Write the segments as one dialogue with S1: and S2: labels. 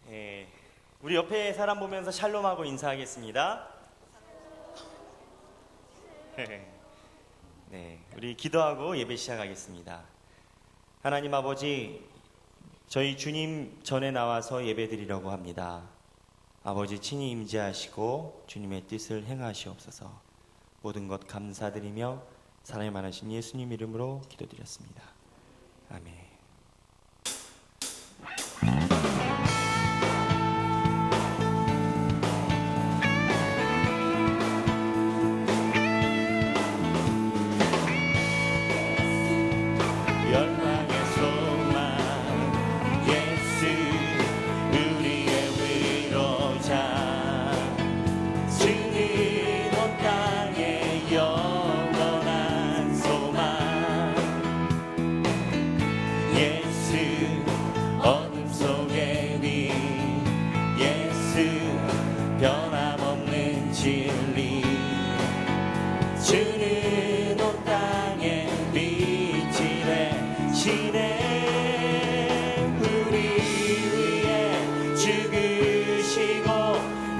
S1: 예, 우리 옆에 사람 보면서 샬롬하고 인사하겠습니다. 네, 우리 기도하고 예배 시작하겠습니다. 하나님 아버지, 저희 주님 전에 나와서 예배 드리려고 합니다. 아버지 친히 임재하시고 주님의 뜻을 행하시옵소서. 모든 것 감사드리며 사랑이 많으신 예수님 이름으로 기도드렸습니다. 아멘.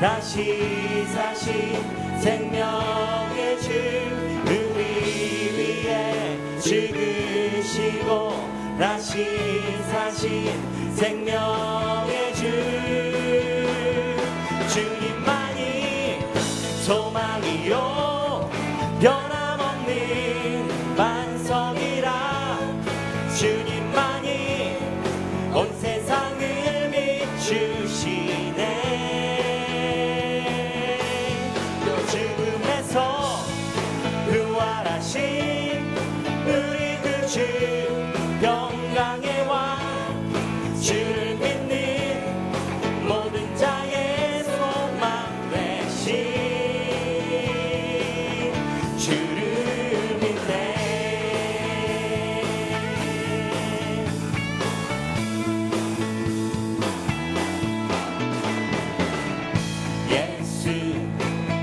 S2: 다시 사신 생명의 주 우리 위에 죽으시고 다시 사신 생명의 주 주님만이 소망이요 변함없는 반석이라 주님만이 온 세상을 비추시네. 부활하신 우리 그 주 평강의 왕 주를 믿는 모든 자의 소망 되신 주를 믿네. 예수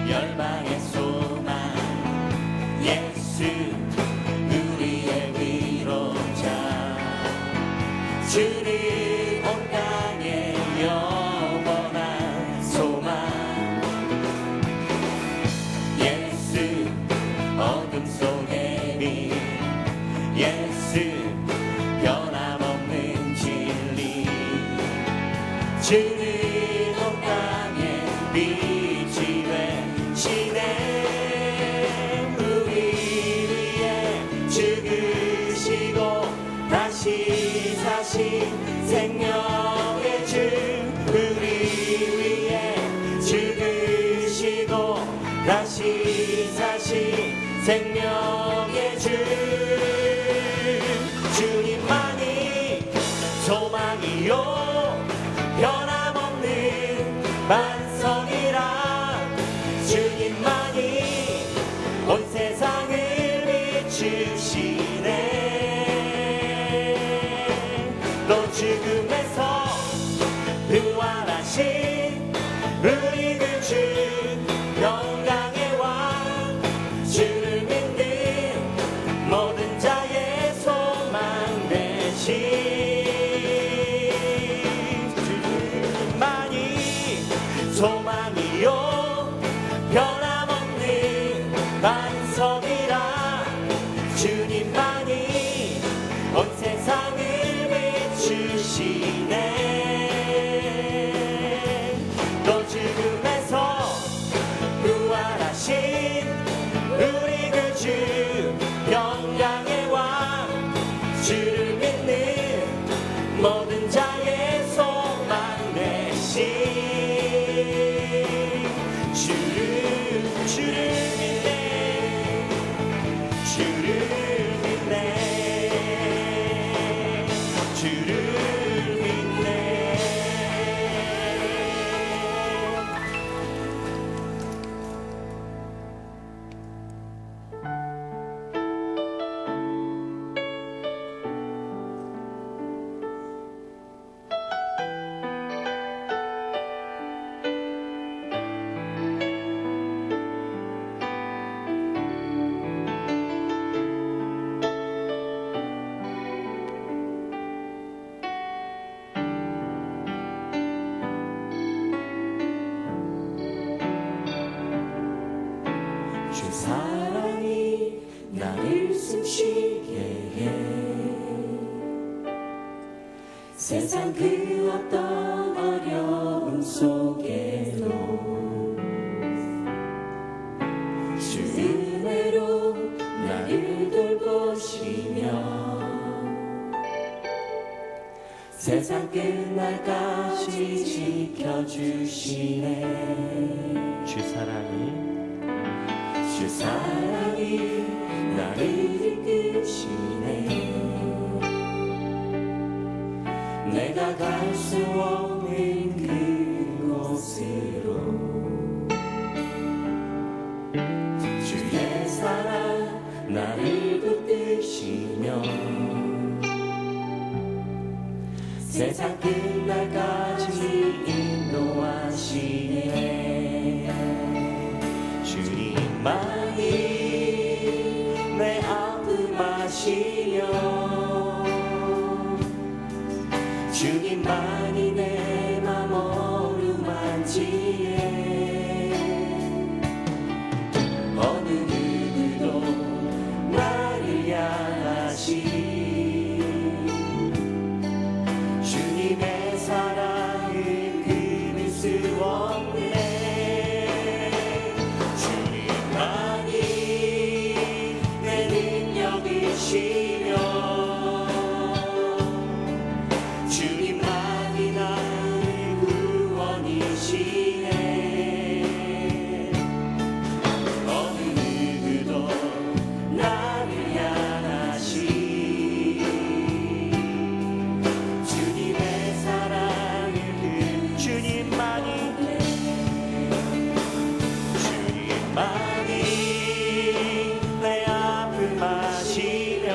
S2: 열방의 소망 예수 우리의 위로자 주님 온 땅의 영원한 소망 예수 어둠 속의 빛 예수 변함없는 진리 주님 온 땅의 빛이 되시네. 죽으시고 다시 사신 생명의 주 우리 위에 죽으시고 다시 사신 생명의 주 주님만이 소망이요 변함없는 반석이라 주님만이 온 세상을 주시네. 또 죽음에서 부활하신 우리 그 주 영광의 왕 주를 믿는 모든 자의 소망 되신 주님만이 소망이요 변함없는 반석이라 주님만이 온 세상을 비추시네. 또 죽음에서 부활하신 우리 그 주 영광의 왕 주를 믿는 모든 자의 소망 되신 주를 믿네. 주를 믿네. 주를 믿네. 사랑이 나를 숨쉬게 해. 세상 그 어떤 어려움 속에도 주 은혜로 나를 돌보시며 세상 끝날까지 지켜주시네.
S1: 주 사랑이
S2: 나를 이끄시네. 내가 갈 수 없는 그곳으로 주의 사랑 나를 붙드시며 세상 끝날까지 인도하시네. 주님만이 내 아픔 아시며 주님만이 내 맘 어루만지네. 어느 누구도 나를 향하시 주님의 사랑을 끊을 수 없네. 주님만이 내 능력이시며 주님만이 나의 구원이시네. 어느 누구도 나를 향하시 주님의 사랑을 주님만이 내 아픔 아시며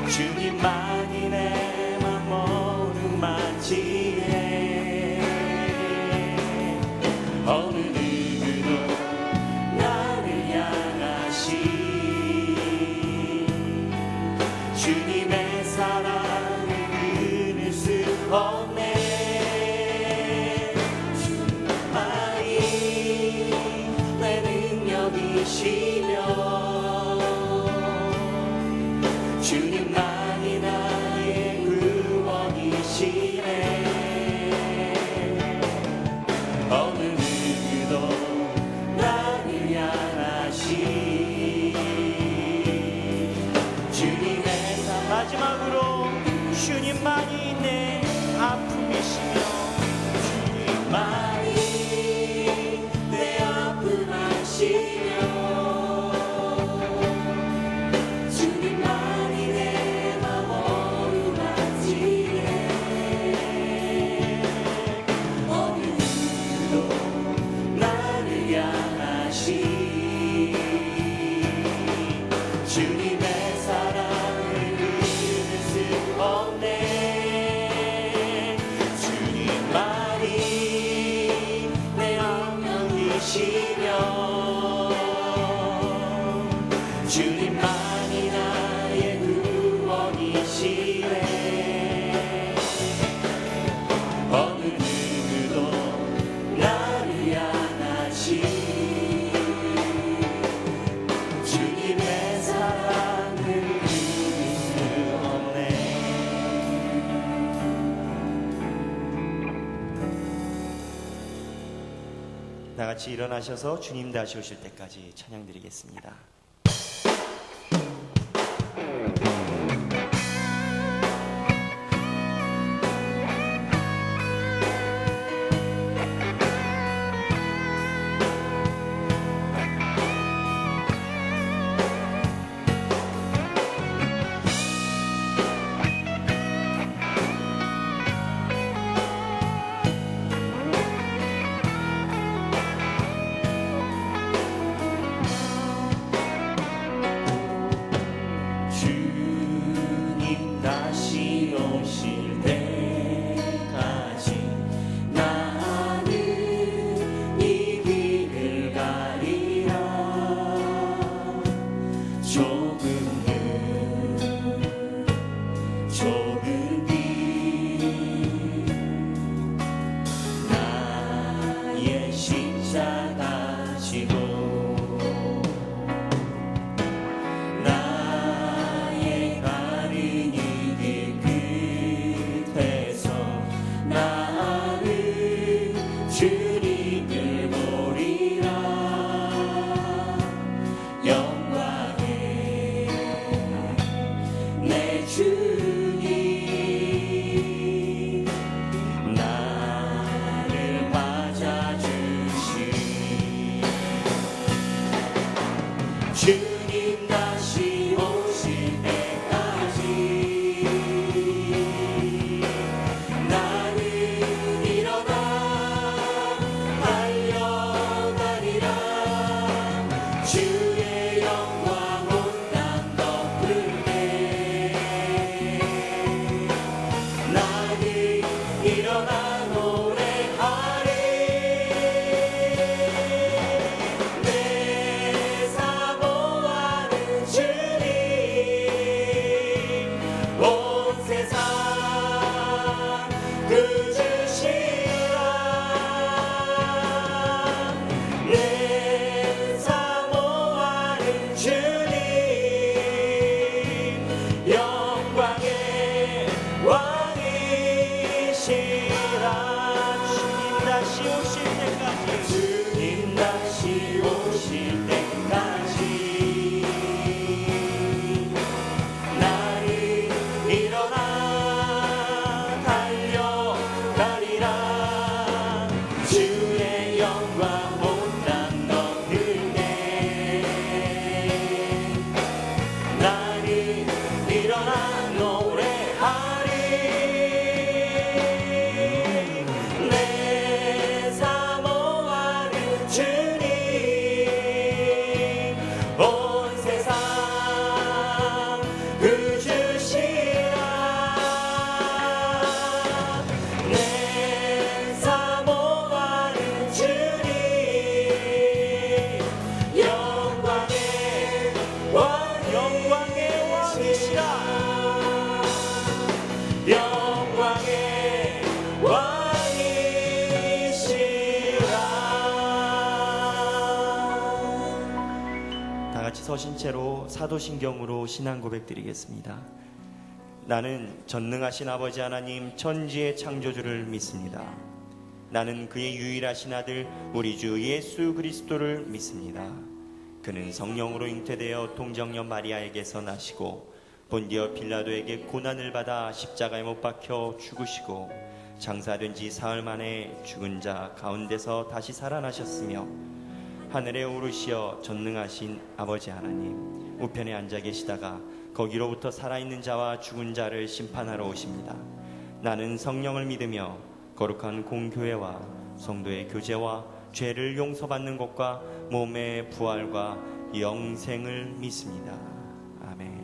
S2: 주님만이 내 맘 어루만지네. 어느 누구도 나를 향하시 주님의 사랑을 끊을 수 없네. 주님만이 내 능력이시며 주님만이 나의 구원이시네. 어느 누구도 나를 향하시 주님의
S1: 마지막으로 주님만이 내 아픔이시며
S2: 주님만이 내 아픔 아시며 주님만이 내 맘 어루만지네. 어느 누구도 나를 향하시 주님의 사랑을 끊을 수 없네. 주님만이 내 안녕이시며 주님만이 나의 구원이시네. 어느 누구도 나를 향하시 주님의 사랑을 끊을 수 없네.
S1: 다 같이 일어나셔서 주님 다시 오실 때까지 찬양 드리겠습니다. 서신 채로 사도신경으로 신앙 고백드리겠습니다. 나는 전능하신 아버지 하나님 천지의 창조주를 믿습니다. 나는 그의 유일하신 아들 우리 주 예수 그리스도를 믿습니다. 그는 성령으로 잉태되어 동정녀 마리아에게서 나시고 본디어 빌라도에게 고난을 받아 십자가에 못 박혀 죽으시고 장사된 지 사흘 만에 죽은 자 가운데서 다시 살아나셨으며 하늘에 오르시어 전능하신 아버지 하나님 우편에 앉아 계시다가 거기로부터 살아있는 자와 죽은 자를 심판하러 오십니다. 나는 성령을 믿으며 거룩한 공교회와 성도의 교제와 죄를 용서받는 것과 몸의 부활과 영생을 믿습니다. 아멘.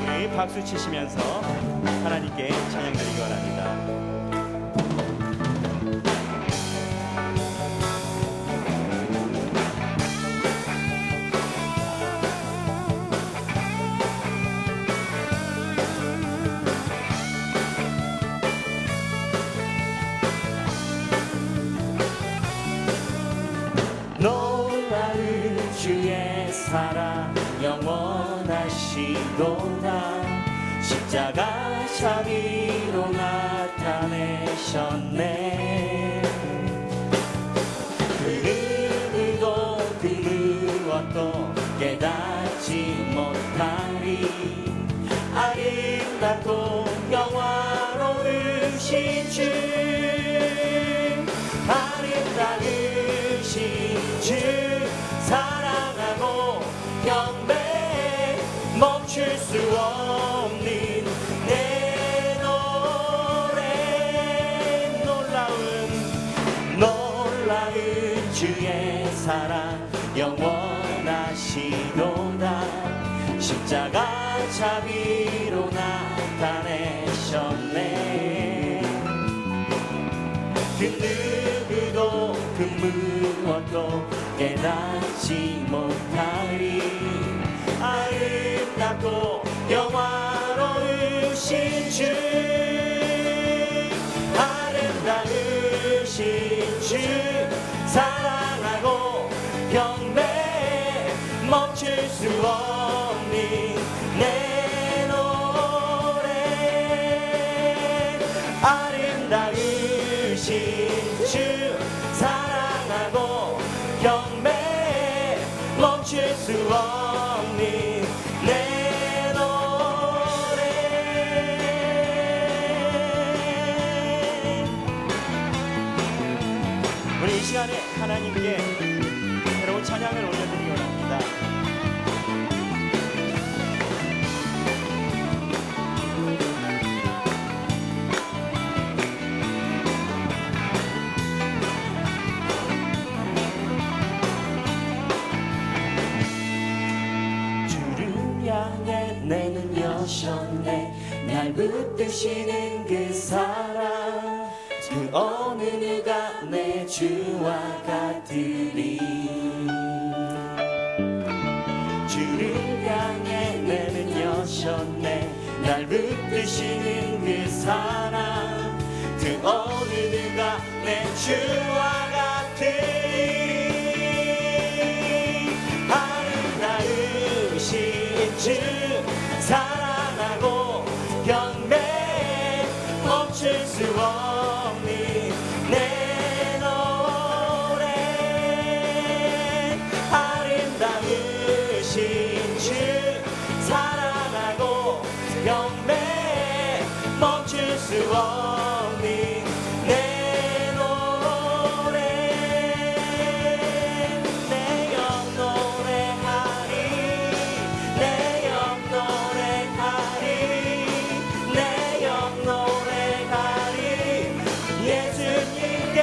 S1: 우리 박수 치시면서 하나님께 찬양 드리기 원합니다.
S2: 놀라운 주의 사랑 영원하시도다. 십자가 자비로 나타내셨네. 그 누구도 그 무엇도 깨닫지 못하리. 아름답고 영화로우신 주, 아름다우신 주 사랑하고 경배 멈출 수 없는 내 노래. 놀라운 주의 사랑 영원하시도다. 십자가 자비로 나타내셨네. 그 누구도 그 무엇도 깨닫지 못하리. 아름답고 영화로우신 주, 아름다우신 주 사랑하고 경배 멈출 수 없는 내 노래. 아름다우신 주 사랑하고 경배 멈출 수 없는 내 노래.
S1: 우리 이 시간에 하나님께 새로운 찬양을 올려드리기 원합니다.
S2: 주를 향해 내는 여셨네. 날 붙드시는 그 사랑, 그 어느 누가 내 주와 같으리. 주를 향해 내는 여셨네. 날 붙드시는 그 사랑, 그 어느 누가 내 주와 같으리. 아름다우신 주 사랑하고 경배 멈출 수 없는 내 노래. 아름다우신 주 사랑하고 경배 멈출 수 없는 내 노래. 내 영 노래하리. 내 영 노래하리. 내 영 노래하리. 예수님께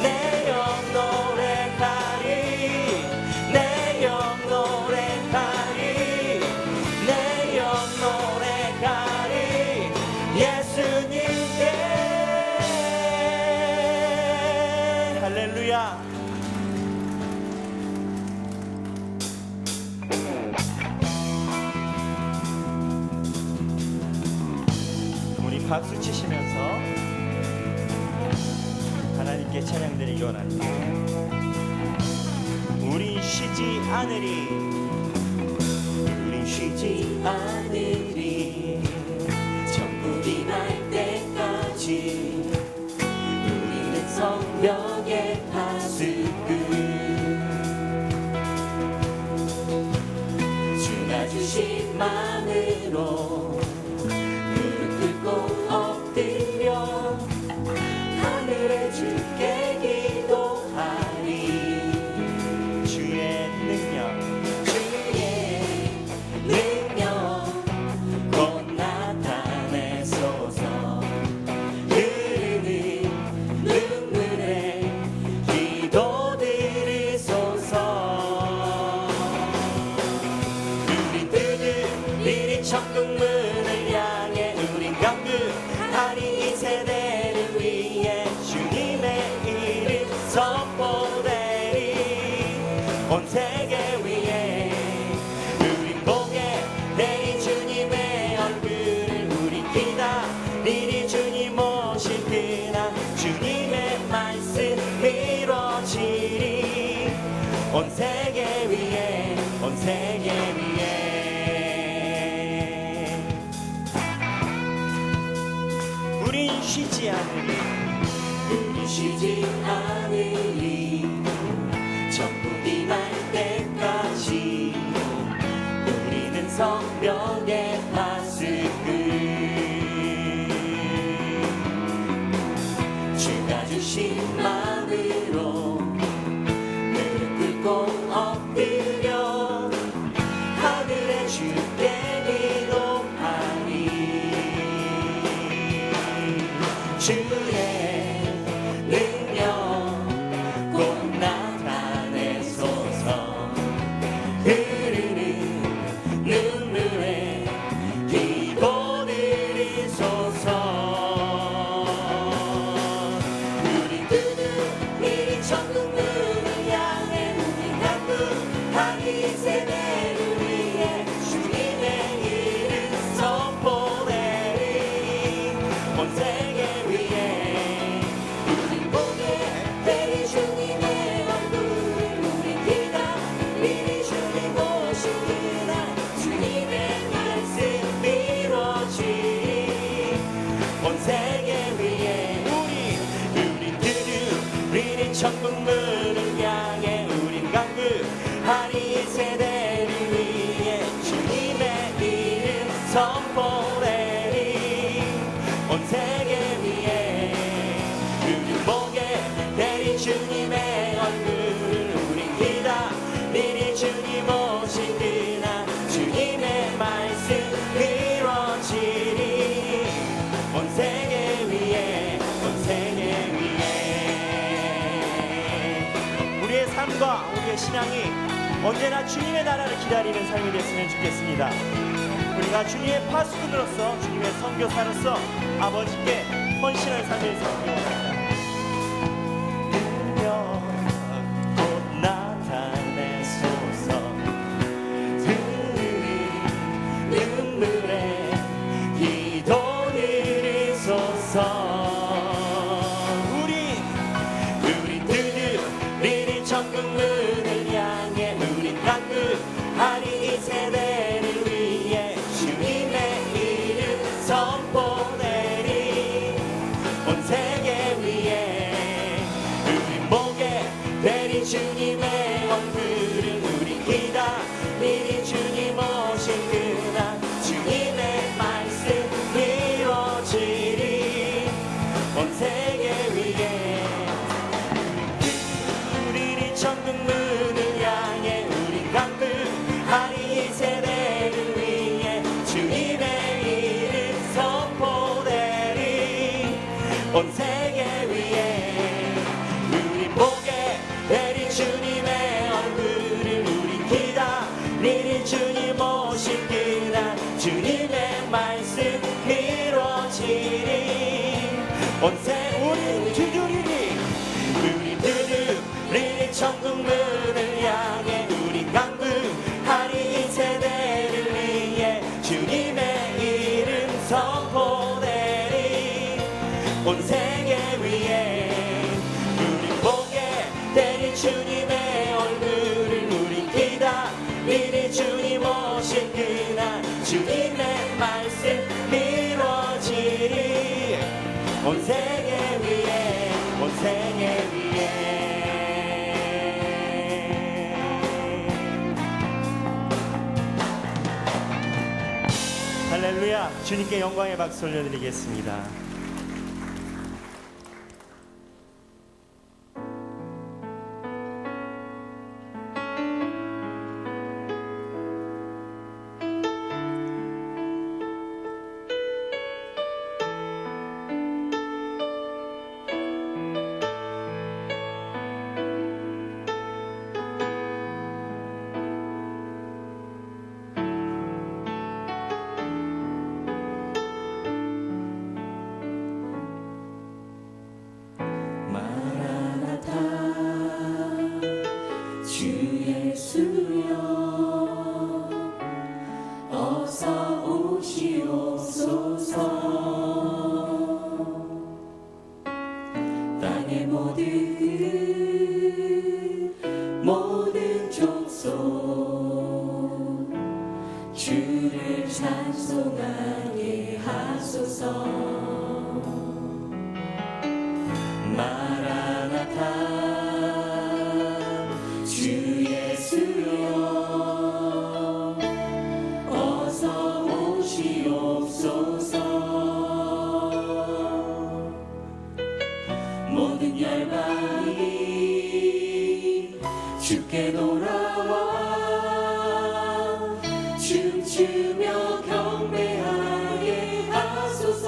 S2: 내 영 노래하리. 내 영 노래하리. 내 영 노래하리. 예수님께.
S1: 할렐루야. 박수 치시면서 하나님께 찬양드리기 원합니다. 우린 쉬지 않으리,
S2: 우린 쉬지 않으리. 천국이 날 때까지 우리는 성벽의 파수꾼. 주가 주신 마음으로 무릎 꿇고 엎드려 하늘에 주께 기도하리.
S1: 주의 능력
S2: 곧 나타내소서. 흐르는 눈물에 기도 드리소서. 우린 뜨뜻 천국문을 향해 우린 강구하리. 이 세대를 위해 주님의 이름 선포되리. 온 세계 위에 우린 보게 되리 주님의 얼굴을. 우리 기다리리 주님 오실 그날. 주님의 말씀 이루어지리. 온 세계 위에, 온 세계 위에.
S1: 우린 쉬지 않으리,
S2: 우리 쉬지 않으리. 천국이 날 때까지 우리는 성벽의 파수꾼. 주가 주신 마음으로 무릎 꿇고 엎드려 하늘에 주께 기도하리. 주의 능력 곧 나타내소서. 흐르는 눈물에 기도 드리소서. 우리 뜨뜻히 천국문을 향해 우리 강구하리. 세대를 위해 주님의 이름 선포되리. 온 세계 위에 우린 보게 되리 주님의 얼굴을. 우린 기다리리 주님 오신 그날. 주님의 말씀 이루어지리. 온 세계 위에 우린 뜨뜻히 천국문을 향해 우린 강구하리. 이 세대를 위해 주님의 이름 선포되리. 온 세계 위에 우린 보게 되리 주님의 얼굴을. 우린 기다리리 주님 오신 그날. 주님의 말씀 이루어지리. 온 세계 위에, 온 세계 위에.
S1: 우리의 삶과 우리의 신앙이 언제나 주님의 나라를 기다리는 삶이 됐으면 좋겠습니다. 우리가 주님의 파수꾼으로서, 주님의 선교사로서 아버지께 헌신할 삶을 살기 원합니다.
S2: 능력 곧 나타내소서. 흐르는 눈물에 기도 드리소서. 우린 뜨뜻히 천국문을 향해 우린 강구하리. 이 세대를 위해 주님의 이름 선포되리. 온 세계 위에 우린 보게 되리 주님의 얼굴을. 우린 기다리리 주님 오신 그날. 주님의 말씀 이루어지리. 온 세계 위에 우리는 천국문을 향해 우린 강구하리. 이 세대를 위해 주님의 이름 선포되리. 온 세계 위에 우린 보게 되리 주님의
S1: 우리 주님의 얼굴을 우리 기다리리. 주님 오실 그날 주님의 말씀 이루어지리. 온 세계 위에 온 세계 위에. 할렐루야. 주님께 영광의 박수 올려드리겠습니다.
S2: 모든 족속 주를 찬송하게 하소서. 마라나타 주 예수여 어서 오시옵소서. 모든 열방이 주께 돌아와 춤추며 경배하게 하소서.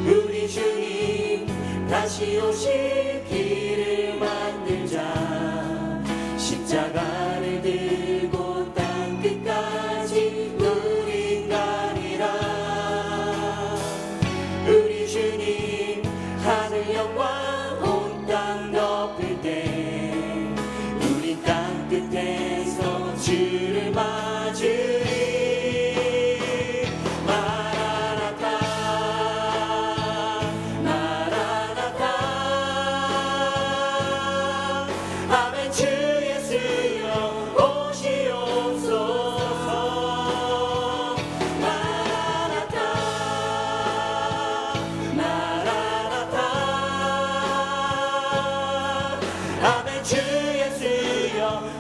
S2: 우리 주님 다시 오실 길을 만들자. 십자가를 들고 땅 끝까지 우린 가리라. 우리 주님 하늘 영광 땅 덮을 때 우린 땅 끝에서 주를 맞으리. 마라나타 마라나타 아멘. 주 예수여 오시옵소서. 마라나타 마라나타 아멘. 주 예수여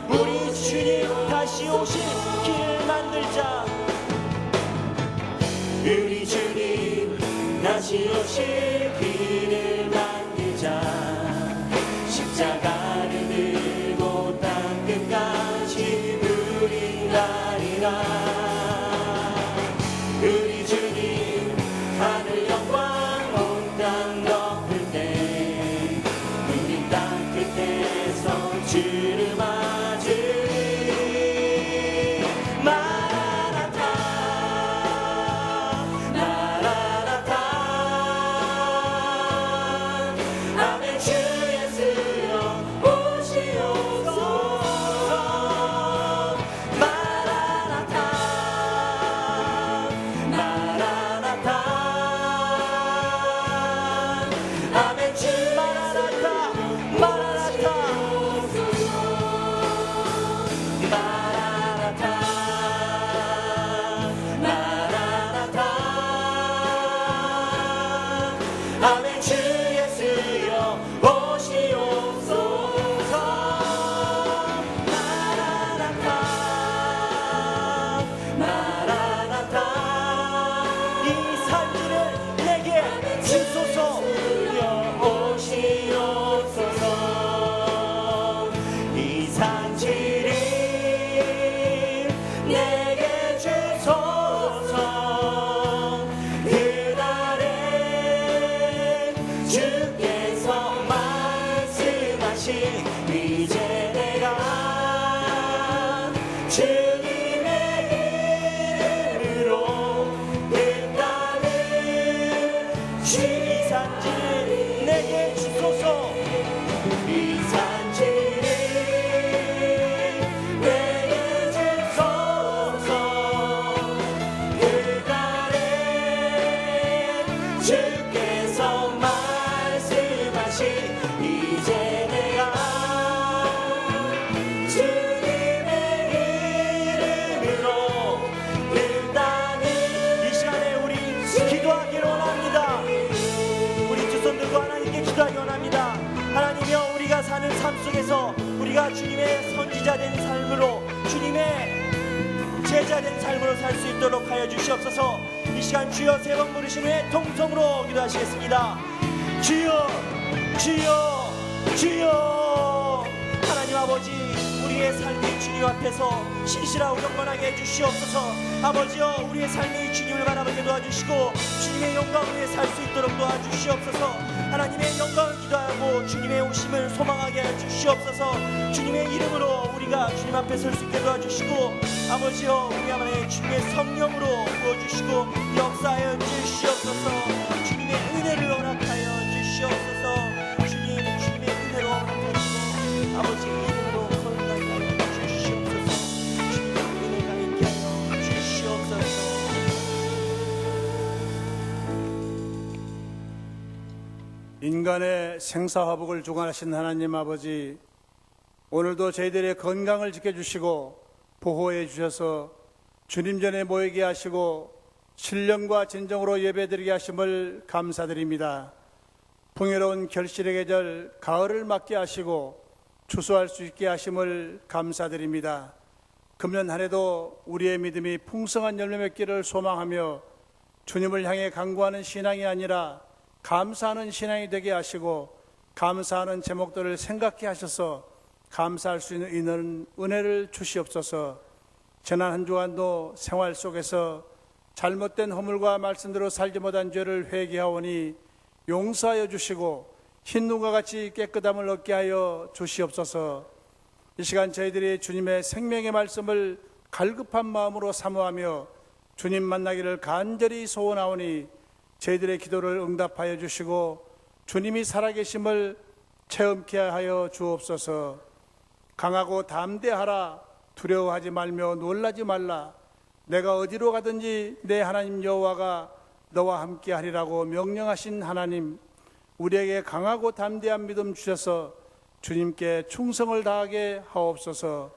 S2: 우리 주님 다시 오실 길을 만들자. 우리 주님 다시 오실 길을 만들자. 십자가를 들고 땅 끝까지 우린 가리라. 우리 주님 하늘 영광 온 땅 덮을 때 우린 땅 끝에서 주를 맞으리. 마라나타 마라나타 아멘. 주 예수여 오시옵소서. 마라나타 마라나타 아멘. 주 마라나타 마라나타 마라나타 마라나타 아멘. 주 예수여 오시옵소서. 마라나타 마라나타 이 산지를 내게 주소서. 오시옵소서. 이 산지를 내게 주소서. 그날에 주께서 말씀하신 이제 내가 주님의 이름으로 그 땅을 이 산지를 내게 주소서. 이 산지를 내게 주소서. 그날에 주께서 말씀하신 이제 내가 주님의 이름으로 일단은
S1: 이 시간에 우리 기도하기를 원합니다. 우리 두 손 들고 하나님께 기도하기 원합니다. 하나님이여, 우리가 사는 삶 속에서 우리가 주님의 선지자된 삶으로, 주님의 제자된 삶으로 살 수 있도록 하여 주시옵소서. 이 시간 주여 세 번 부르신 후에 통성으로 기도하시겠습니다. 주여, 주여, 주여. 하나님 아버지, 우리의 삶이 주님 앞에서 신실하고 경건하게 해주시옵소서. 아버지여, 우리의 삶이 주님을 바라보게 도와주시고 주님의 영광 위에 살 수 있도록 도와주시옵소서. 하나님의 영광을 기도하고 주님의 오심을 소망하게 해주시옵소서. 주님의 이름으로 우리가 주님 앞에 설 수 있게 도와주시고, 아버지여, 우리 안에 주님의 성령으로 부어주시고 역사하여 주시옵소서. 주님의 은혜를 허락하여 주시옵소서. 주님, 주님의 은혜로 허락하시고 아버지의 이름으로 거듭나게 하여 주시옵소서. 주님의 은혜가 있게 하여 주시옵소서.
S3: 인간의 생사화복을 주관하신 하나님 아버지, 오늘도 저희들의 건강을 지켜주시고 보호해 주셔서 주님 전에 모이게 하시고 신령과 진정으로 예배드리게 하심을 감사드립니다. 풍요로운 결실의 계절 가을을 맞게 하시고 추수할 수 있게 하심을 감사드립니다. 금년 한 해도 우리의 믿음이 풍성한 열매 맺기를 소망하며 주님을 향해 간구하는 신앙이 아니라 감사하는 신앙이 되게 하시고, 감사하는 제목들을 생각해 하셔서 감사할 수 있는 은혜를 주시옵소서. 지난 한 주간도 생활 속에서 잘못된 허물과 말씀대로 살지 못한 죄를 회개하오니 용서하여 주시고 흰 눈과 같이 깨끗함을 얻게 하여 주시옵소서. 이 시간 저희들이 주님의 생명의 말씀을 갈급한 마음으로 사모하며 주님 만나기를 간절히 소원하오니 저희들의 기도를 응답하여 주시고 주님이 살아계심을 체험케 하여 주옵소서. 강하고 담대하라, 두려워하지 말며 놀라지 말라. 내가 어디로 가든지 내 하나님 여호와가 너와 함께 하리라고 명령하신 하나님, 우리에게 강하고 담대한 믿음 주셔서 주님께 충성을 다하게 하옵소서.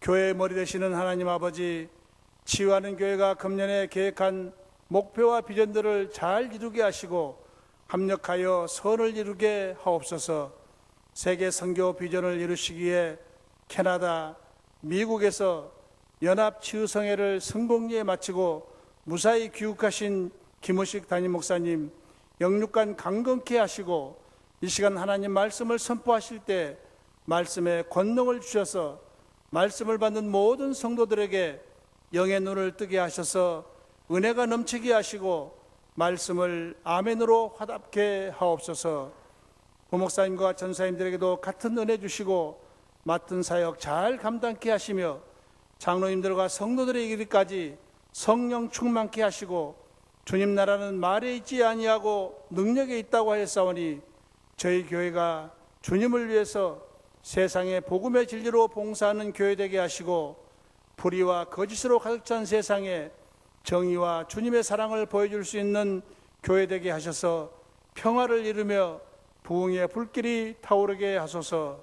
S3: 교회의 머리 되시는 하나님 아버지, 치유하는 교회가 금년에 계획한 목표와 비전들을 잘 이루게 하시고 합력하여 선을 이루게 하옵소서. 세계 선교 비전을 이루시기에 캐나다, 미국에서 연합치유성회를 성공리에 마치고 무사히 귀국하신 김우식 담임 목사님, 영육간 강건케 하시고 이 시간 하나님 말씀을 선포하실 때 말씀의 권능을 주셔서 말씀을 받는 모든 성도들에게 영의 눈을 뜨게 하셔서 은혜가 넘치게 하시고 말씀을 아멘으로 화답게 하옵소서. 부목사님과 전사님들에게도 같은 은혜 주시고 맡은 사역 잘 감당케 하시며 장로님들과 성도들의 이르기까지 성령 충만케 하시고 주님 나라는 말에 있지 아니하고 능력에 있다고 하였사오니 저희 교회가 주님을 위해서 세상의 복음의 진리로 봉사하는 교회 되게 하시고 불의와 거짓으로 가득 찬 세상에 정의와 주님의 사랑을 보여줄 수 있는 교회 되게 하셔서 평화를 이루며 부흥의 불길이 타오르게 하소서.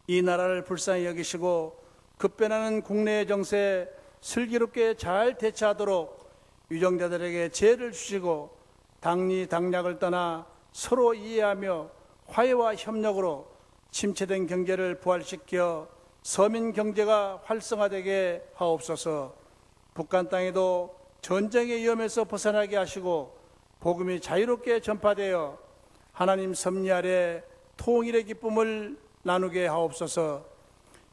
S3: 이 나라를 불쌍히 여기시고 급변하는 국내의 정세에 슬기롭게 잘 대처하도록 유정자들에게 지혜를 주시고 당리 당략을 떠나 서로 이해하며 화해와 협력으로 침체된 경제를 부활시켜 서민 경제가 활성화되게 하옵소서. 북한 땅에도 전쟁의 위험에서 벗어나게 하시고 복음이 자유롭게 전파되어 하나님 섭리 아래 통일의 기쁨을 나누게 하옵소서.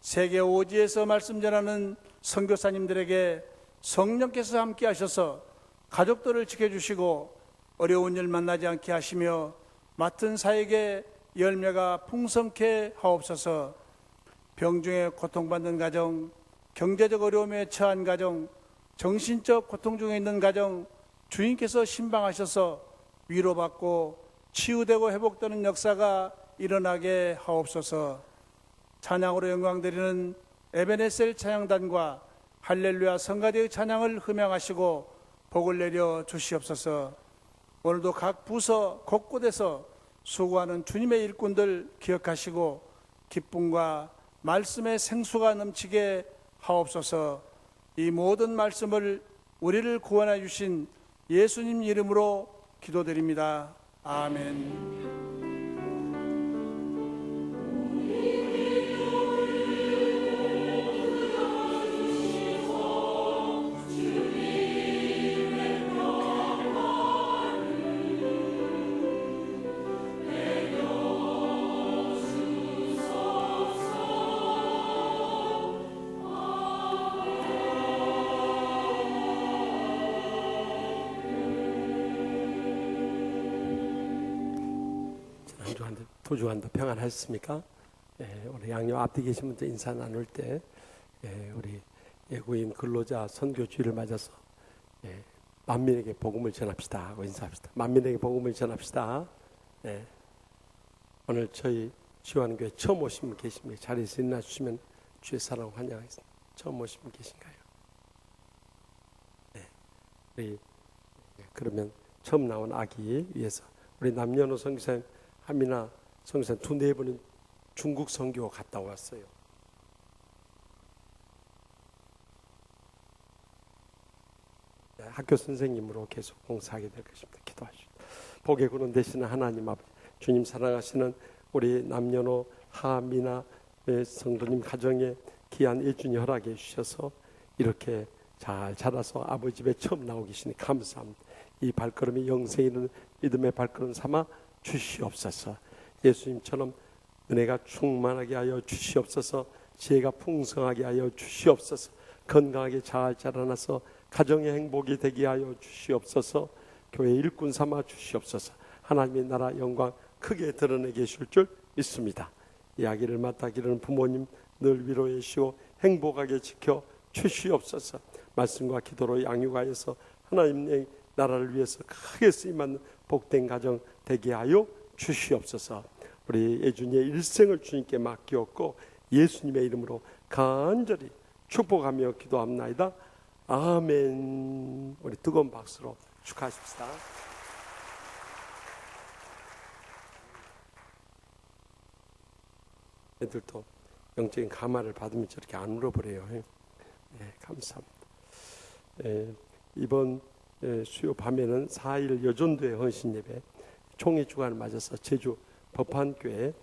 S3: 세계 오지에서 말씀 전하는 선교사님들에게 성령께서 함께 하셔서 가족들을 지켜주시고 어려운 일 만나지 않게 하시며 맡은 사역의 열매가 풍성케 하옵소서. 병중에 고통받는 가정, 경제적 어려움에 처한 가정, 정신적 고통 중에 있는 가정 주님께서 신방하셔서 위로받고 치유되고 회복되는 역사가 일어나게 하옵소서. 찬양으로 영광드리는 에베네셀 찬양단과 할렐루야 성가대의 찬양을 흠양하시고 복을 내려 주시옵소서. 오늘도 각 부서 곳곳에서 수고하는 주님의 일꾼들 기억하시고 기쁨과 말씀의 생수가 넘치게 하옵소서. 이 모든 말씀을 우리를 구원해 주신 예수님 이름으로 기도드립니다. 아멘.
S4: 도주환도 평안하셨습니까? 우리 양념 앞뒤 계신 분들 인사 나눌 때 우리 예구인 근로자 선교주의를 맞아서 만민에게 복음을 전합시다 하고 인사합시다. 만민에게 복음을 전합시다. 오늘 저희 지원교회 처음 오신 분 계십니까? 자리에서 일어나 주시면 주의 사랑 환영하겠습니다. 처음 오신 분 계신가요? 우리 그러면 처음 나온 아기 위해서 우리 남녀노 선교사님 하미나 선교사님 두네 분은 중국 선교 갔다 왔어요. 학교 선생님으로 계속 봉사하게 될 것입니다. 기도하시죠. 복의 근원 되시는 하나님 아버지, 주님 사랑하시는 우리 남녀노 하미나 성도님 가정에 귀한 예준이 허락해 주셔서 이렇게 잘 자라서 아버지 집에 처음 나오고 계시니 감사합니다. 이 발걸음이 영생에 이르는 믿음의 발걸음 삼아 주시옵소서. 예수님처럼 은혜가 충만하게 하여 주시옵소서. 지혜가 풍성하게 하여 주시옵소서. 건강하게 잘 자라나서 가정의 행복이 되게 하여 주시옵소서. 교회 일꾼 삼아 주시옵소서. 하나님의 나라 영광 크게 드러내게 하실 줄 믿습니다. 이 아기를 맡아 기르는 부모님 늘 위로해 주시고 행복하게 지켜 주시옵소서. 말씀과 기도로 양육하여서 하나님의 나라를 위해서 크게 쓰임받는 복된 가정 되게 하여 주시옵소서. 우리 예준이의 일생을 주님께 맡기었고 예수님의 이름으로 간절히 축복하며 기도합나이다. 아멘. 우리 뜨거운 박수로 축하하십시다. 애들도 영적인 감화를 받으면 저렇게 안 울어버려요. 감사합니다. 이번 수요 밤에는 4일 여전도의 헌신 예배 총회 주간을 맞아서 제주 법한교회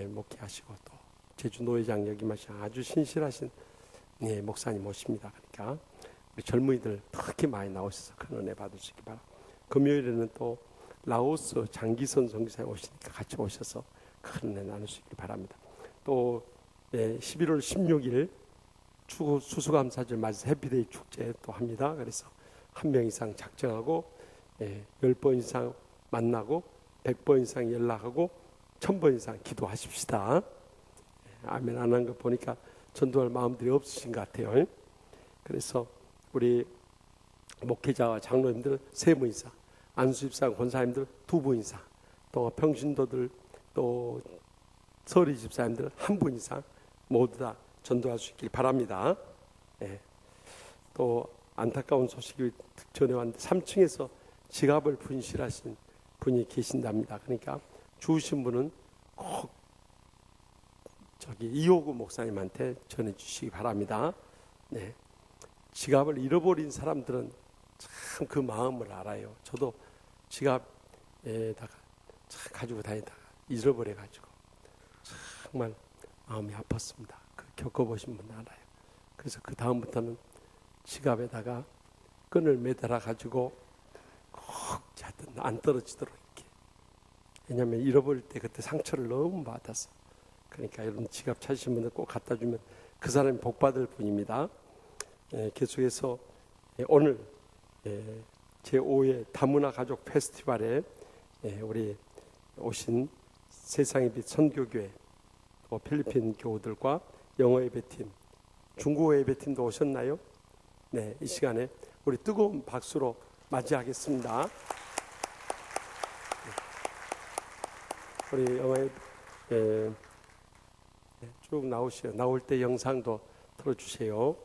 S4: 목회하시고 또 제주 노회장 역임하신 아주 신실하신 목사님 모십니다. 그러니까 우리 젊은이들 특히 많이 나오셔서 큰 은혜 받으시기 바랍니다. 금요일에는 또 라오스 장기선 선교사님 오시니까 같이 오셔서 큰 은혜 나누시기 바랍니다. 또 11월 16일 수수감사절 맞아서 해피데이 축제 또 합니다. 그래서 1명 이상 작정하고 10번 이상 만나고 100번 이상 연락하고 1000번 이상 기도하십시다. 아멘 안 한 거 보니까 전도할 마음들이 없으신 것 같아요. 그래서 우리 목회자와 장로님들 3분 이상, 안수집사 권사님들 2분 이상, 또 평신도들 또 서리 집사님들 1분 이상 모두 다 전도할 수 있길 바랍니다. 또 안타까운 소식이 전해왔는데 3층에서 지갑을 분실하신 분이 계신답니다. 그러니까 주우신 분은 꼭 이호구 목사님한테 전해주시기 바랍니다. 지갑을 잃어버린 사람들은 참 그 마음을 알아요. 저도 지갑에다가 참 가지고 다니다가 잃어버려가지고 정말 마음이 아팠습니다. 그 겪어보신 분 알아요. 그래서 그 다음부터는 지갑에다가 끈을 매달아 가지고 꼭 안 떨어지도록 이렇게. 왜냐하면 잃어버릴 때 그때 상처를 너무 받아서. 그러니까 여러분 지갑 찾으신 분들 꼭 갖다 주면 그 사람이 복 받을 분입니다. 계속해서 오늘 제5회 다문화 가족 페스티벌에 우리 오신 세상의 빛 선교교회 또 필리핀 교우들과 영어 예배팀, 중국어 예배팀도 오셨나요? 네, 이 시간에 우리 뜨거운 박수로 맞이하겠습니다. 우리 영어 쭉 나오시요. 나올 때 영상도 틀어주세요.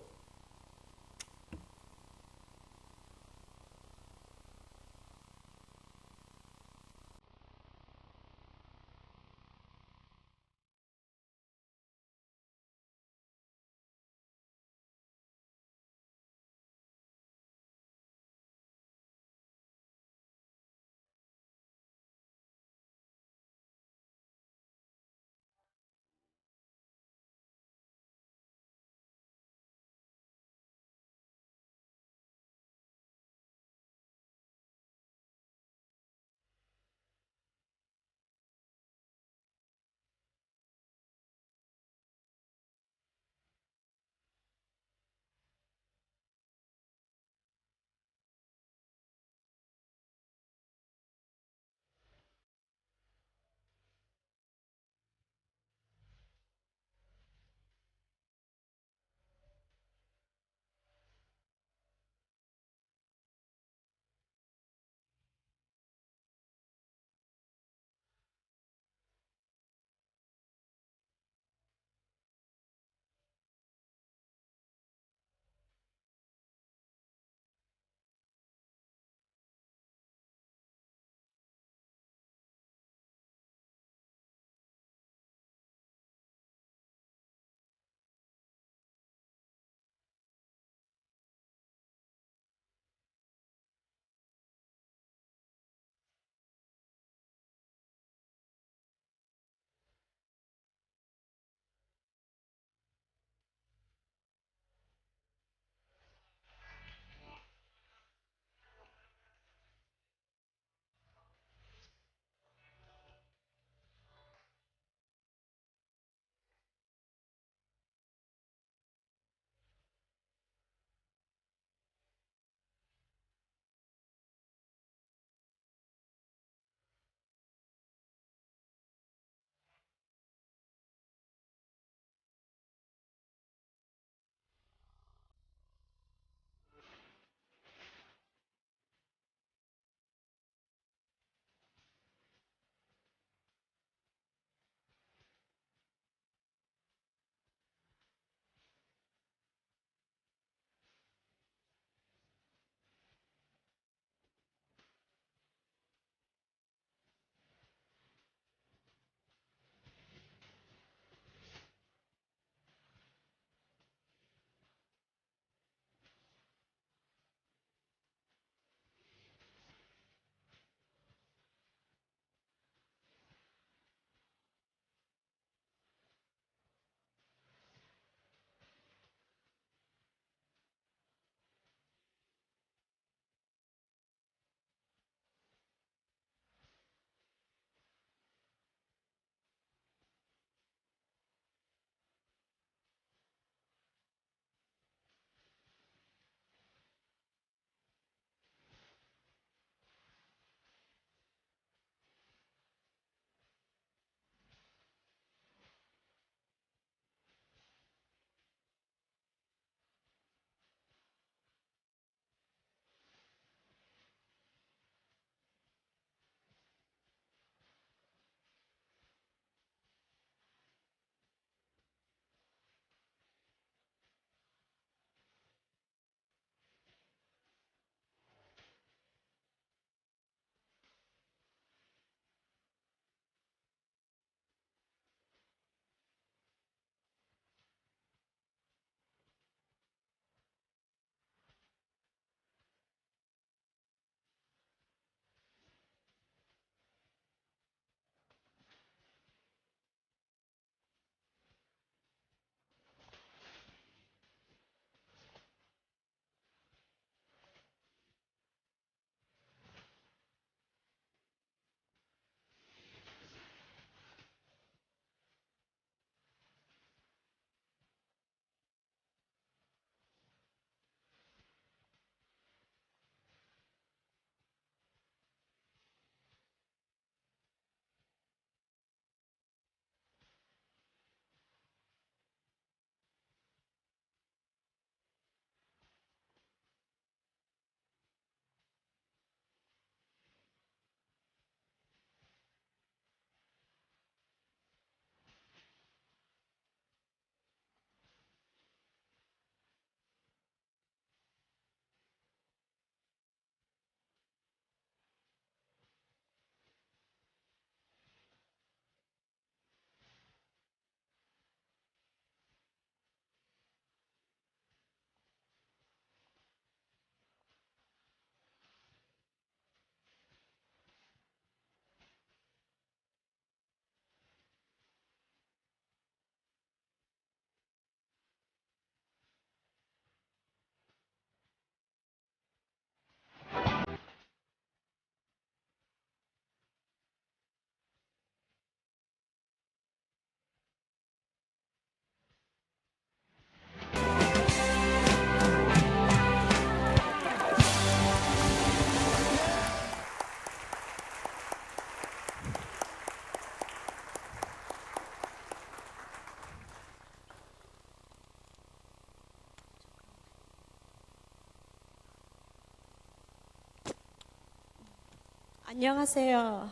S5: 안녕하세요.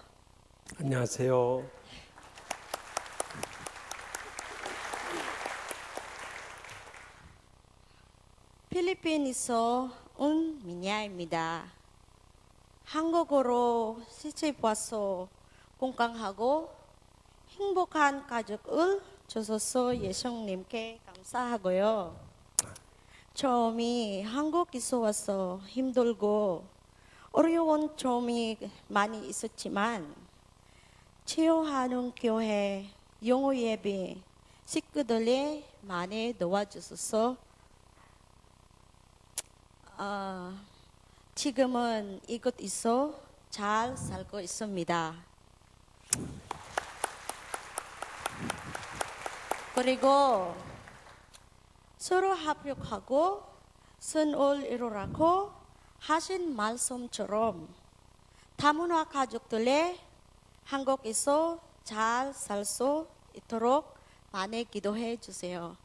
S4: 안녕하세요.
S5: 필리핀에서 온 미냐입니다. 한국어로 시집 와서 건강하고 행복한 가족을 주셔서 예수님께 감사하고요. 처음에 한국에서 와서 힘들고 어려운 점이 많이 있었지만 치유하는 교회 영어 예배 식구들이 많이 도와주셔서 지금은 이곳에서 잘 살고 있습니다. 그리고 서로 합력하고 선을 이루라고 하신 말씀처럼 다문화 가족들의 한국에서 잘 살 수 있도록 많이 기도해 주세요.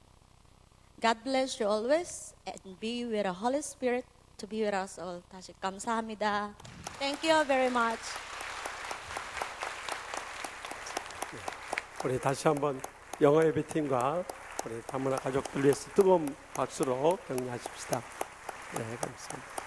S5: God bless you always and be with the Holy Spirit to be with us all. 다시 감사합니다. Thank you very much.
S4: 우리 다시 한번 영어 예배팀과 우리 다문화 가족들 위해서 뜨거운 박수로 격려하십시다. 네, 감사합니다.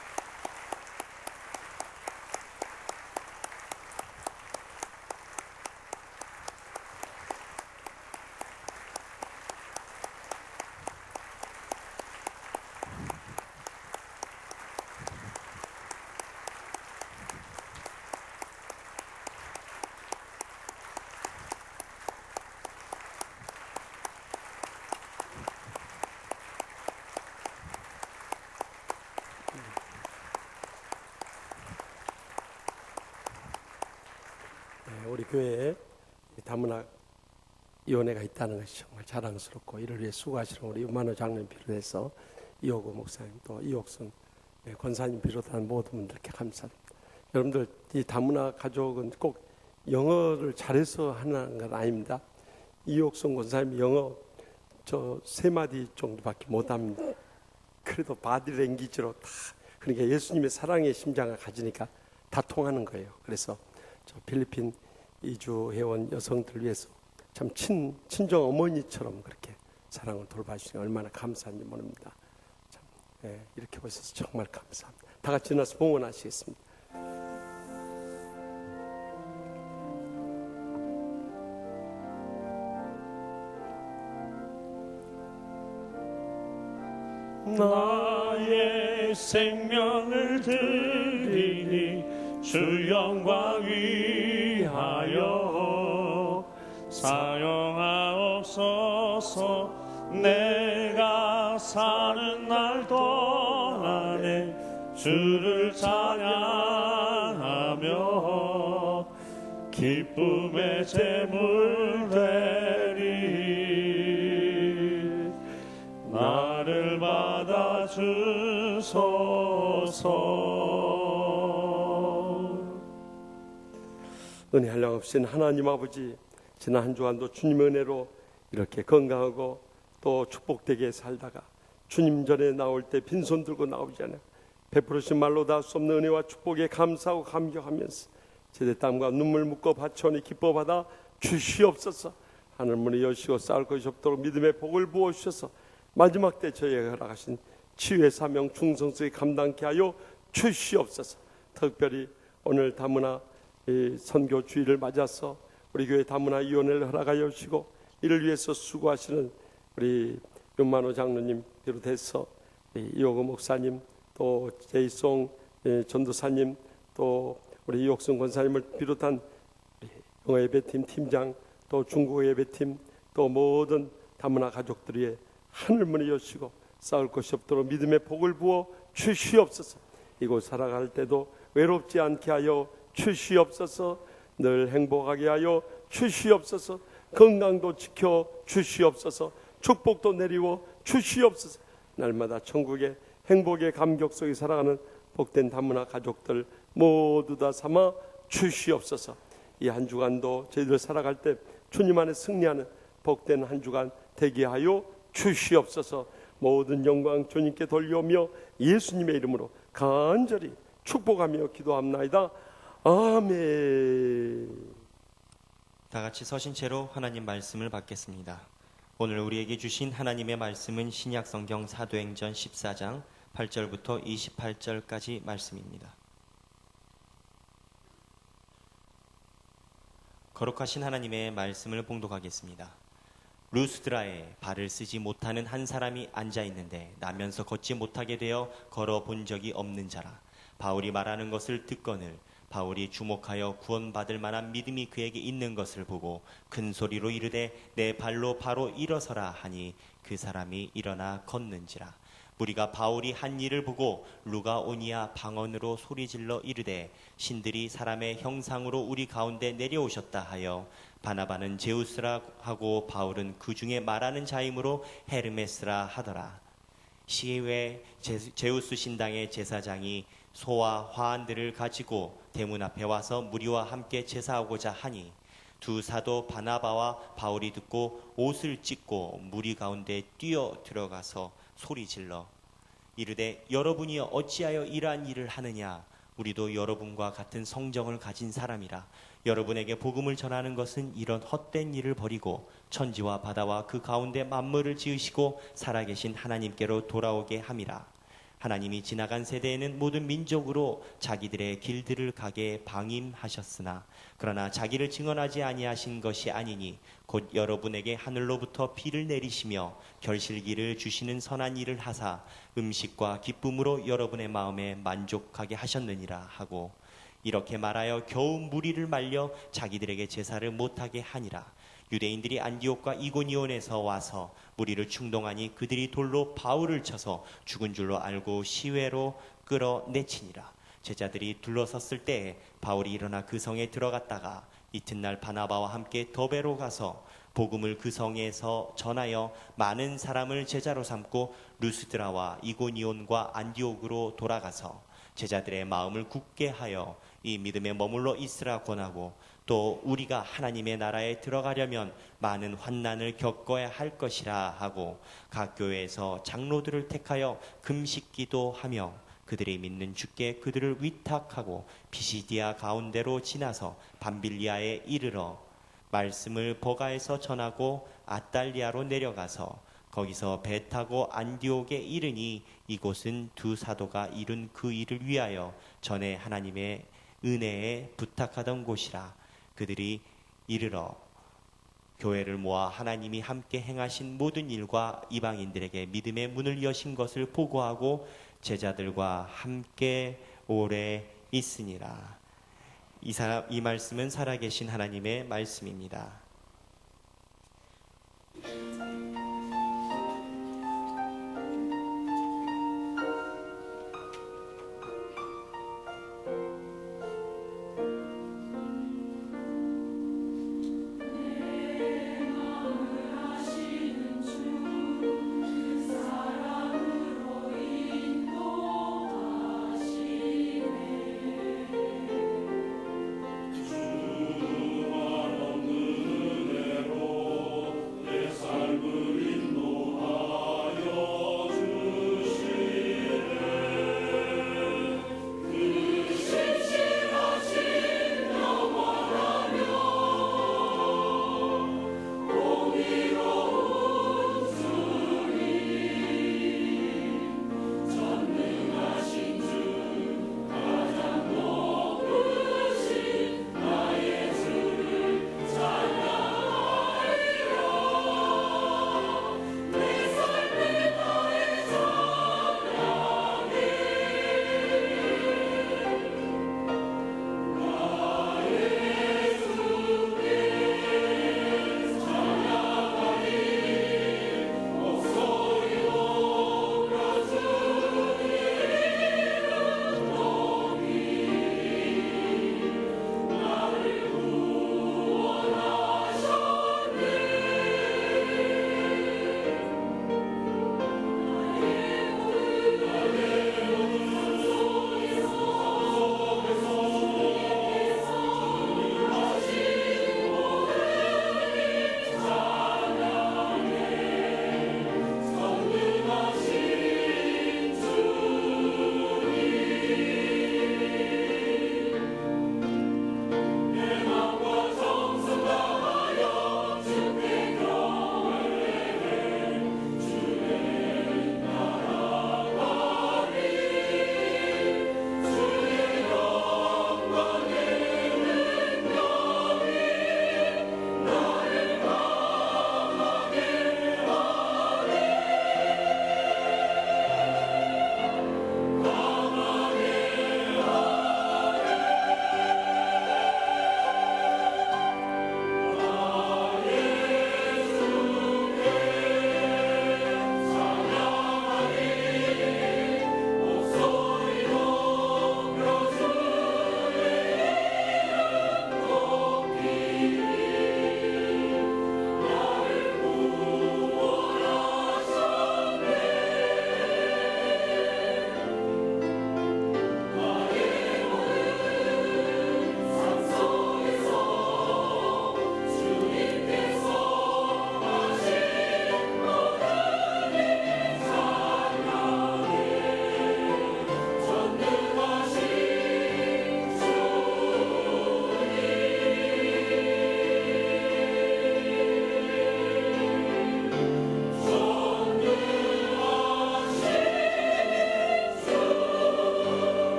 S4: 우리 교회에 다문화 위원회가 있다는 것이 정말 자랑스럽고 이를 위해 수고하시는 우리 윤만호 장로님 비롯해서 이호구 목사님 또 이옥순 권사님 비롯한 모든 분들께 감사합니다. 여러분들 이 다문화 가족은 꼭 영어를 잘해서 하는 건 아닙니다. 이옥순 권사님 영어 저 3마디 정도밖에 못합니다. 그래도 바디랭귀지로 다 그러니까 예수님의 사랑의 심장을 가지니까 다 통하는 거예요. 그래서 저 필리핀 이주 회원 여성들 위해서 참 친정 어머니처럼 그렇게 사랑을 돌봐주시니 얼마나 감사한지 모릅니다. 참, 이렇게 보셔서 정말 감사합니다. 다 같이 나서 봉헌하시겠습니다.
S2: 나의 생명을 드리니 주 영광 위하여 사용하옵소서. 내가 사는 날 동안에 주를 찬양하며 기쁨의 제물 되리. 나를 받아 주소서.
S4: 은혜 한량없인 하나님 아버지, 지난 한 주간도 주님의 은혜로 이렇게 건강하고 또 축복되게 살다가 주님 전에 나올 때 빈손 들고 나오잖아요. 베풀으신 말로 다 수 없는 은혜와 축복에 감사하고 감격하면서 제대 땀과 눈물 묻고 바쳐오니 기뻐 받아 주시옵소서. 하늘 문을 여시고 쌓을 것이 없도록 믿음의 복을 부어주셔서 마지막 때 저희에게 허락하신 치유의 사명 충성스레 감당케 하여 주시옵소서. 특별히 오늘 다문화 선교 주일을 맞아서 우리 교회 다문화 위원회를 허락하여 주시고 이를 위해서 수고하시는 우리 윤만호 장로님 비롯해서 이호구 목사님 또 제이송 전도사님 또 우리 이옥순 권사님을 비롯한 영어 예배팀 팀장 또 중국어 예배팀 또 모든 다문화 가족들 위해 하늘문을 여시고 싸울 것이 없도록 믿음의 복을 부어 주시옵소서. 이곳 살아갈 때도 외롭지 않게 하여 주시옵소서. 늘 행복하게 하여 주시옵소서. 건강도 지켜 주시옵소서. 축복도 내리워 주시옵소서. 날마다 천국의 행복의 감격 속에 살아가는 복된 다문화 가족들 모두 다 삼아 주시옵소서. 이 한 주간도 저희들 살아갈 때 주님 안에 승리하는 복된 한 주간 되게 하여 주시옵소서. 모든 영광 주님께 돌려오며 예수님의 이름으로 간절히 축복하며 기도합나이다. 아멘.
S1: 다 같이 서신 채로 하나님 말씀을 받겠습니다. 오늘 우리에게 주신 하나님의 말씀은 신약 성경 사도행전 14장 8절부터 28절까지 말씀입니다. 거룩하신 하나님의 말씀을 봉독하겠습니다. 루스드라에 발을 쓰지 못하는 한 사람이 앉아 있는데 나면서 걷지 못하게 되어 걸어 본 적이 없는 자라. 바울이 말하는 것을 듣거늘 바울이 주목하여 구원받을 만한 믿음이 그에게 있는 것을 보고 큰 소리로 이르되 내 발로 바로 일어서라 하니 그 사람이 일어나 걷는지라. 무리가 바울이 한 일을 보고 루가오니아 방언으로 소리질러 이르되 신들이 사람의 형상으로 우리 가운데 내려오셨다 하여 바나바는 제우스라 하고 바울은 그 중에 말하는 자이므로 헤르메스라 하더라. 시외 제우스 신당의 제사장이 소와 화환들을 가지고 대문 앞에 와서 무리와 함께 제사하고자 하니 두 사도 바나바와 바울이 듣고 옷을 찢고 무리 가운데 뛰어 들어가서 소리질러 이르되 여러분이 어찌하여 이러한 일을 하느냐. 우리도 여러분과 같은 성정을 가진 사람이라. 여러분에게 복음을 전하는 것은 이런 헛된 일을 버리고 천지와 바다와 그 가운데 만물을 지으시고 살아계신 하나님께로 돌아오게 함이라. 하나님이 지나간 세대에는 모든 민족으로 자기들의 길들을 가게 방임하셨으나 그러나 자기를 증언하지 아니하신 것이 아니니 곧 여러분에게 하늘로부터 비를 내리시며 결실기를 주시는 선한 일을 하사 음식과 기쁨으로 여러분의 마음에 만족하게 하셨느니라 하고 이렇게 말하여 겨우 무리를 말려 자기들에게 제사를 못하게 하니라. 유대인들이 안디옥과 이고니온에서 와서 무리를 충동하니 그들이 돌로 바울을 쳐서 죽은 줄로 알고 시외로 끌어내치니라. 제자들이 둘러섰을 때에 바울이 일어나 그 성에 들어갔다가 이튿날 바나바와 함께 더베로 가서 복음을 그 성에서 전하여 많은 사람을 제자로 삼고 루스드라와 이고니온과 안디옥으로 돌아가서 제자들의 마음을 굳게 하여 이 믿음에 머물러 있으라 권하고 또 우리가 하나님의 나라에 들어가려면 많은 환난을 겪어야 할 것이라 하고 각 교회에서 장로들을 택하여 금식기도 하며 그들이 믿는 주께 그들을 위탁하고 피시디아 가운데로 지나서 밤빌리아에 이르러 말씀을 버가에서 전하고 아달리아로 내려가서 거기서 배 타고 안디옥에 이르니 이곳은 두 사도가 이룬 그 일을 위하여 전에 하나님의 은혜에 부탁하던 곳이라. 그들이 이르러 교회를 모아 하나님이 함께 행하신 모든 일과 이방인들에게 믿음의 문을 여신 것을 보고하고 제자들과 함께 오래 있으니라. 이 말씀은 살아계신 하나님의 말씀입니다.
S2: 삶을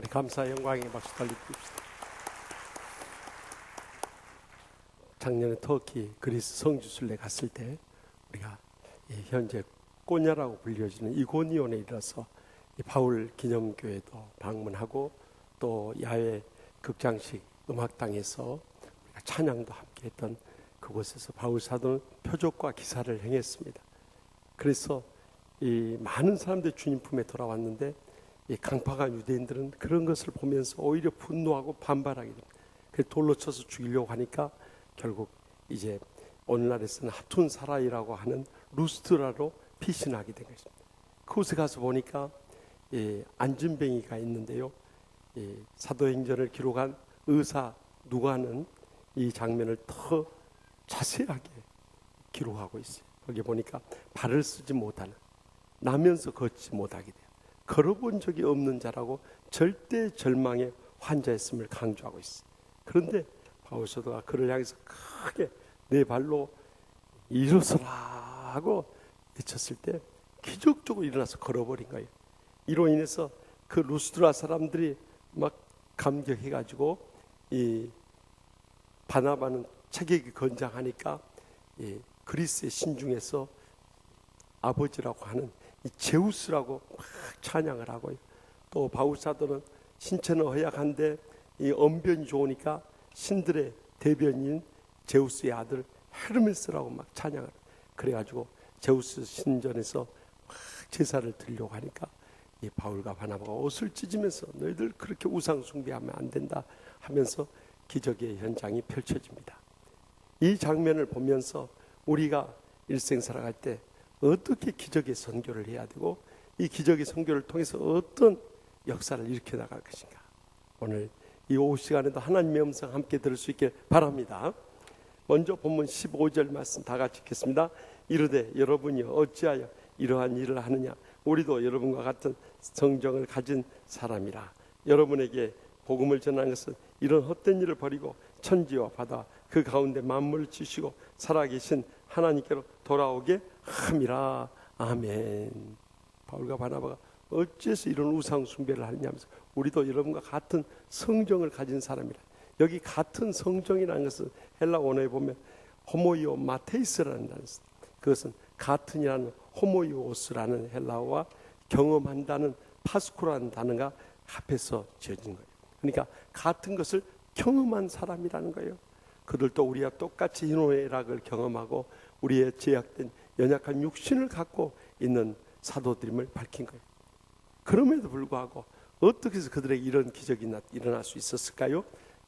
S4: 우리 감사 영광의 박수 달려드립시다. 작년에 터키 그리스 성지순례 갔을 때 우리가 현재 꼬냐라고 불려지는 이고니온에 이르러서 바울 기념교회도 방문하고 또 야외 극장식 음악당에서 우리가 찬양도 함께했던 그곳에서 바울 사도는 표적과 기사를 행했습니다. 그래서 이 많은 사람들이 주님 품에 돌아왔는데 이 강팍한 유대인들은 그런 것을 보면서 오히려 분노하고 반발하게 됩니다. 그래서 돌로 쳐서 죽이려고 하니까 결국 이제 오늘날에서는 하툰 사라이라고 하는 루스트라로 피신하게 된 것입니다. 그곳에 가서 보니까 안진뱅이가 있는데요. 사도행전을 기록한 의사 누가는 이 장면을 더 자세하게 기록하고 있어요. 거기 보니까 발을 쓰지 못하는, 나면서 걷지 못하게 돼요. 걸어본 적이 없는 자라고 절대 절망의 환자였음을 강조하고 있어요. 그런데 바울 사도가 그를 향해서 크게 내 발로 일어서라 하고 외쳤을 때 기적적으로 일어나서 걸어버린 거예요. 이로 인해서 그 루스드라 사람들이 막 감격해가지고 이 바나바는 체격이 건장하니까 이 그리스의 신중에서 아버지라고 하는 이 제우스라고 막 찬양을 하고요. 또 바울 사도는 신체는 허약한데 이 언변이 좋으니까 신들의 대변인 제우스의 아들 헤르메스라고 막 찬양을. 그래가지고 제우스 신전에서 막 제사를 드리려고 하니까 이 바울과 바나바가 옷을 찢으면서 너희들 그렇게 우상 숭배하면 안 된다 하면서 기적의 현장이 펼쳐집니다. 이 장면을 보면서 우리가 일생 살아갈 때 어떻게 기적의 선교를 해야 되고 이 기적의 선교를 통해서 어떤 역사를 일으켜 나갈 것인가. 오늘 이 오후 시간에도 하나님의 음성 함께 들을 수 있게 바랍니다. 먼저 본문 15절 말씀 다 같이 읽겠습니다. 이르되 여러분이 어찌하여 이러한 일을 하느냐. 우리도 여러분과 같은 성정을 가진 사람이라. 여러분에게 복음을 전하는 것은 이런 헛된 일을 버리고 천지와 바다 그 가운데 만물을 지시고 살아계신 하나님께로 돌아오게 함이라. 아멘. 바울과 바나바가 어째서 이런 우상 숭배를 하느냐면서 우리도 여러분과 같은 성정을 가진 사람이라. 여기 같은 성정이라는 것은 헬라 원어에 보면 호모이오 마테이스라는 단어. 그것은 같은이라는 호모이오스라는 헬라어와 경험한다는 파스코라는 단어가 합해서 지어진 거예요. 그러니까 같은 것을 경험한 사람이라는 거예요. 그들도 우리와 똑같이 희노애락을 경험하고 우리의 제약된 연약한 육신을 갖고 있는 사도들임을 밝힌 거예요. 그럼에도 불구하고 어떻게 해서 그들에게 이런 기적이 일어날 수 있었을까요?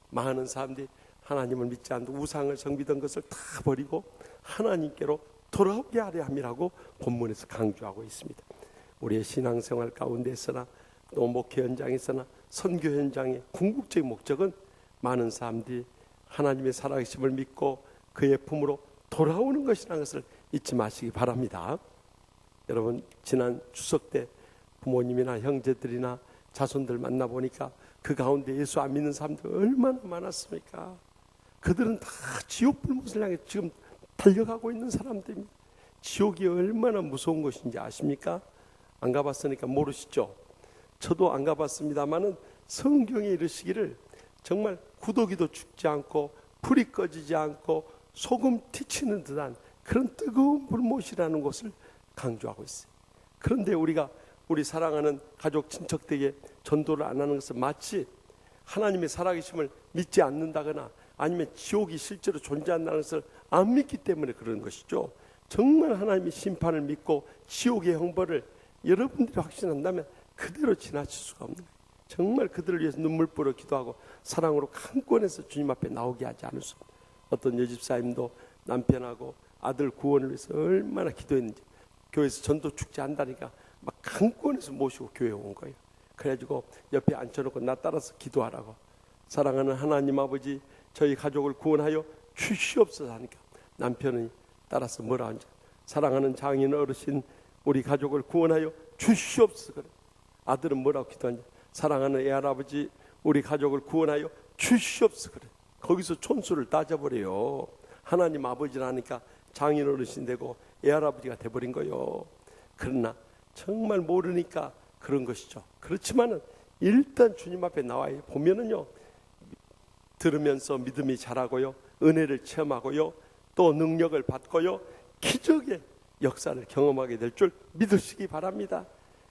S4: 많은 사람들이 하나님을 믿지 않고 우상을 섬기던 것을 다 버리고 하나님께로 돌아오게 하려 함이라고 본문에서 강조하고 있습니다. 우리의 신앙생활 가운데서나 또 목회 현장에서나 선교 현장의 궁극적인 목적은 많은 사람들이 하나님의 살아계심을 믿고 그의 품으로 돌아오는 것이라는 것을 잊지 마시기 바랍니다. 여러분 지난 추석 때 부모님이나 형제들이나 자손들 만나보니까 그 가운데 예수 안 믿는 사람들 얼마나 많았습니까? 그들은 다 지옥 불못을 향해 지금 달려가고 있는 사람들입니다. 지옥이 얼마나 무서운 것인지 아십니까? 안 가봤으니까 모르시죠? 저도 안 가봤습니다마는 성경에 이르시기를 정말 구더기도 죽지 않고 불이 꺼지지 않고 소금 튀치는 듯한 그런 뜨거운 불못이라는 것을 강조하고 있어요. 그런데 우리가 우리 사랑하는 가족 친척들에게 전도를 안 하는 것은 마치 하나님의 살아계심을 믿지 않는다거나 아니면 지옥이 실제로 존재한다는 것을 안 믿기 때문에 그런 것이죠. 정말 하나님의 심판을 믿고 지옥의 형벌을 여러분들이 확신한다면 그대로 지나칠 수가 없는 거예요. 정말 그들을 위해서 눈물 뿌려 기도하고 사랑으로 강권해서 주님 앞에 나오게 하지 않을 수 없는. 어떤 여집사님도 남편하고 아들 구원을 위해서 얼마나 기도했는지 교회에서 전도 축제 한다니까 막 강권해서 모시고 교회에 온 거예요. 그래가지고 옆에 앉혀놓고 나 따라서 기도하라고. 사랑하는 하나님 아버지 저희 가족을 구원하여 주시옵소서 하니까 남편이 따라서 뭐라 하는지 사랑하는 장인 어르신 우리 가족을 구원하여 주시옵소서 그래. 아들은 뭐라고 기도하냐 사랑하는 애할아버지 우리 가족을 구원하여 주시옵소서 그래. 거기서 촌수를 따져버려요. 하나님 아버지라니까 장인 어르신 되고 애할아버지가 돼버린 거예요. 그러나 정말 모르니까 그런 것이죠. 그렇지만은 일단 주님 앞에 나와요. 보면은요, 들으면서 믿음이 자라고요, 은혜를 체험하고요, 또 능력을 받고요, 기적의 역사를 경험하게 될 줄 믿으시기 바랍니다.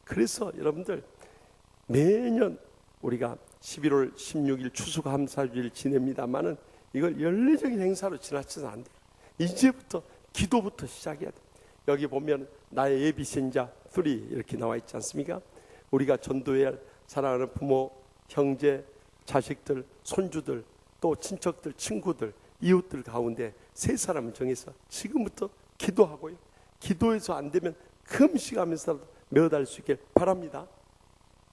S4: 그래서 여러분들 매년 우리가 11월 16일 추수감사주일 지냅니다만은 이걸 연례적인 행사로 지나쳐서는 안 돼요. 이제부터 기도부터 시작해야 돼요. 여기 보면 나의 예비신자 3 이렇게 나와 있지 않습니까? 우리가 전도해야 할 사랑하는 부모, 형제, 자식들, 손주들, 또 친척들, 친구들, 이웃들 가운데 3사람을 정해서 지금부터 기도하고요, 기도해서 안 되면 금식하면서라도 매어달 수 있길 바랍니다.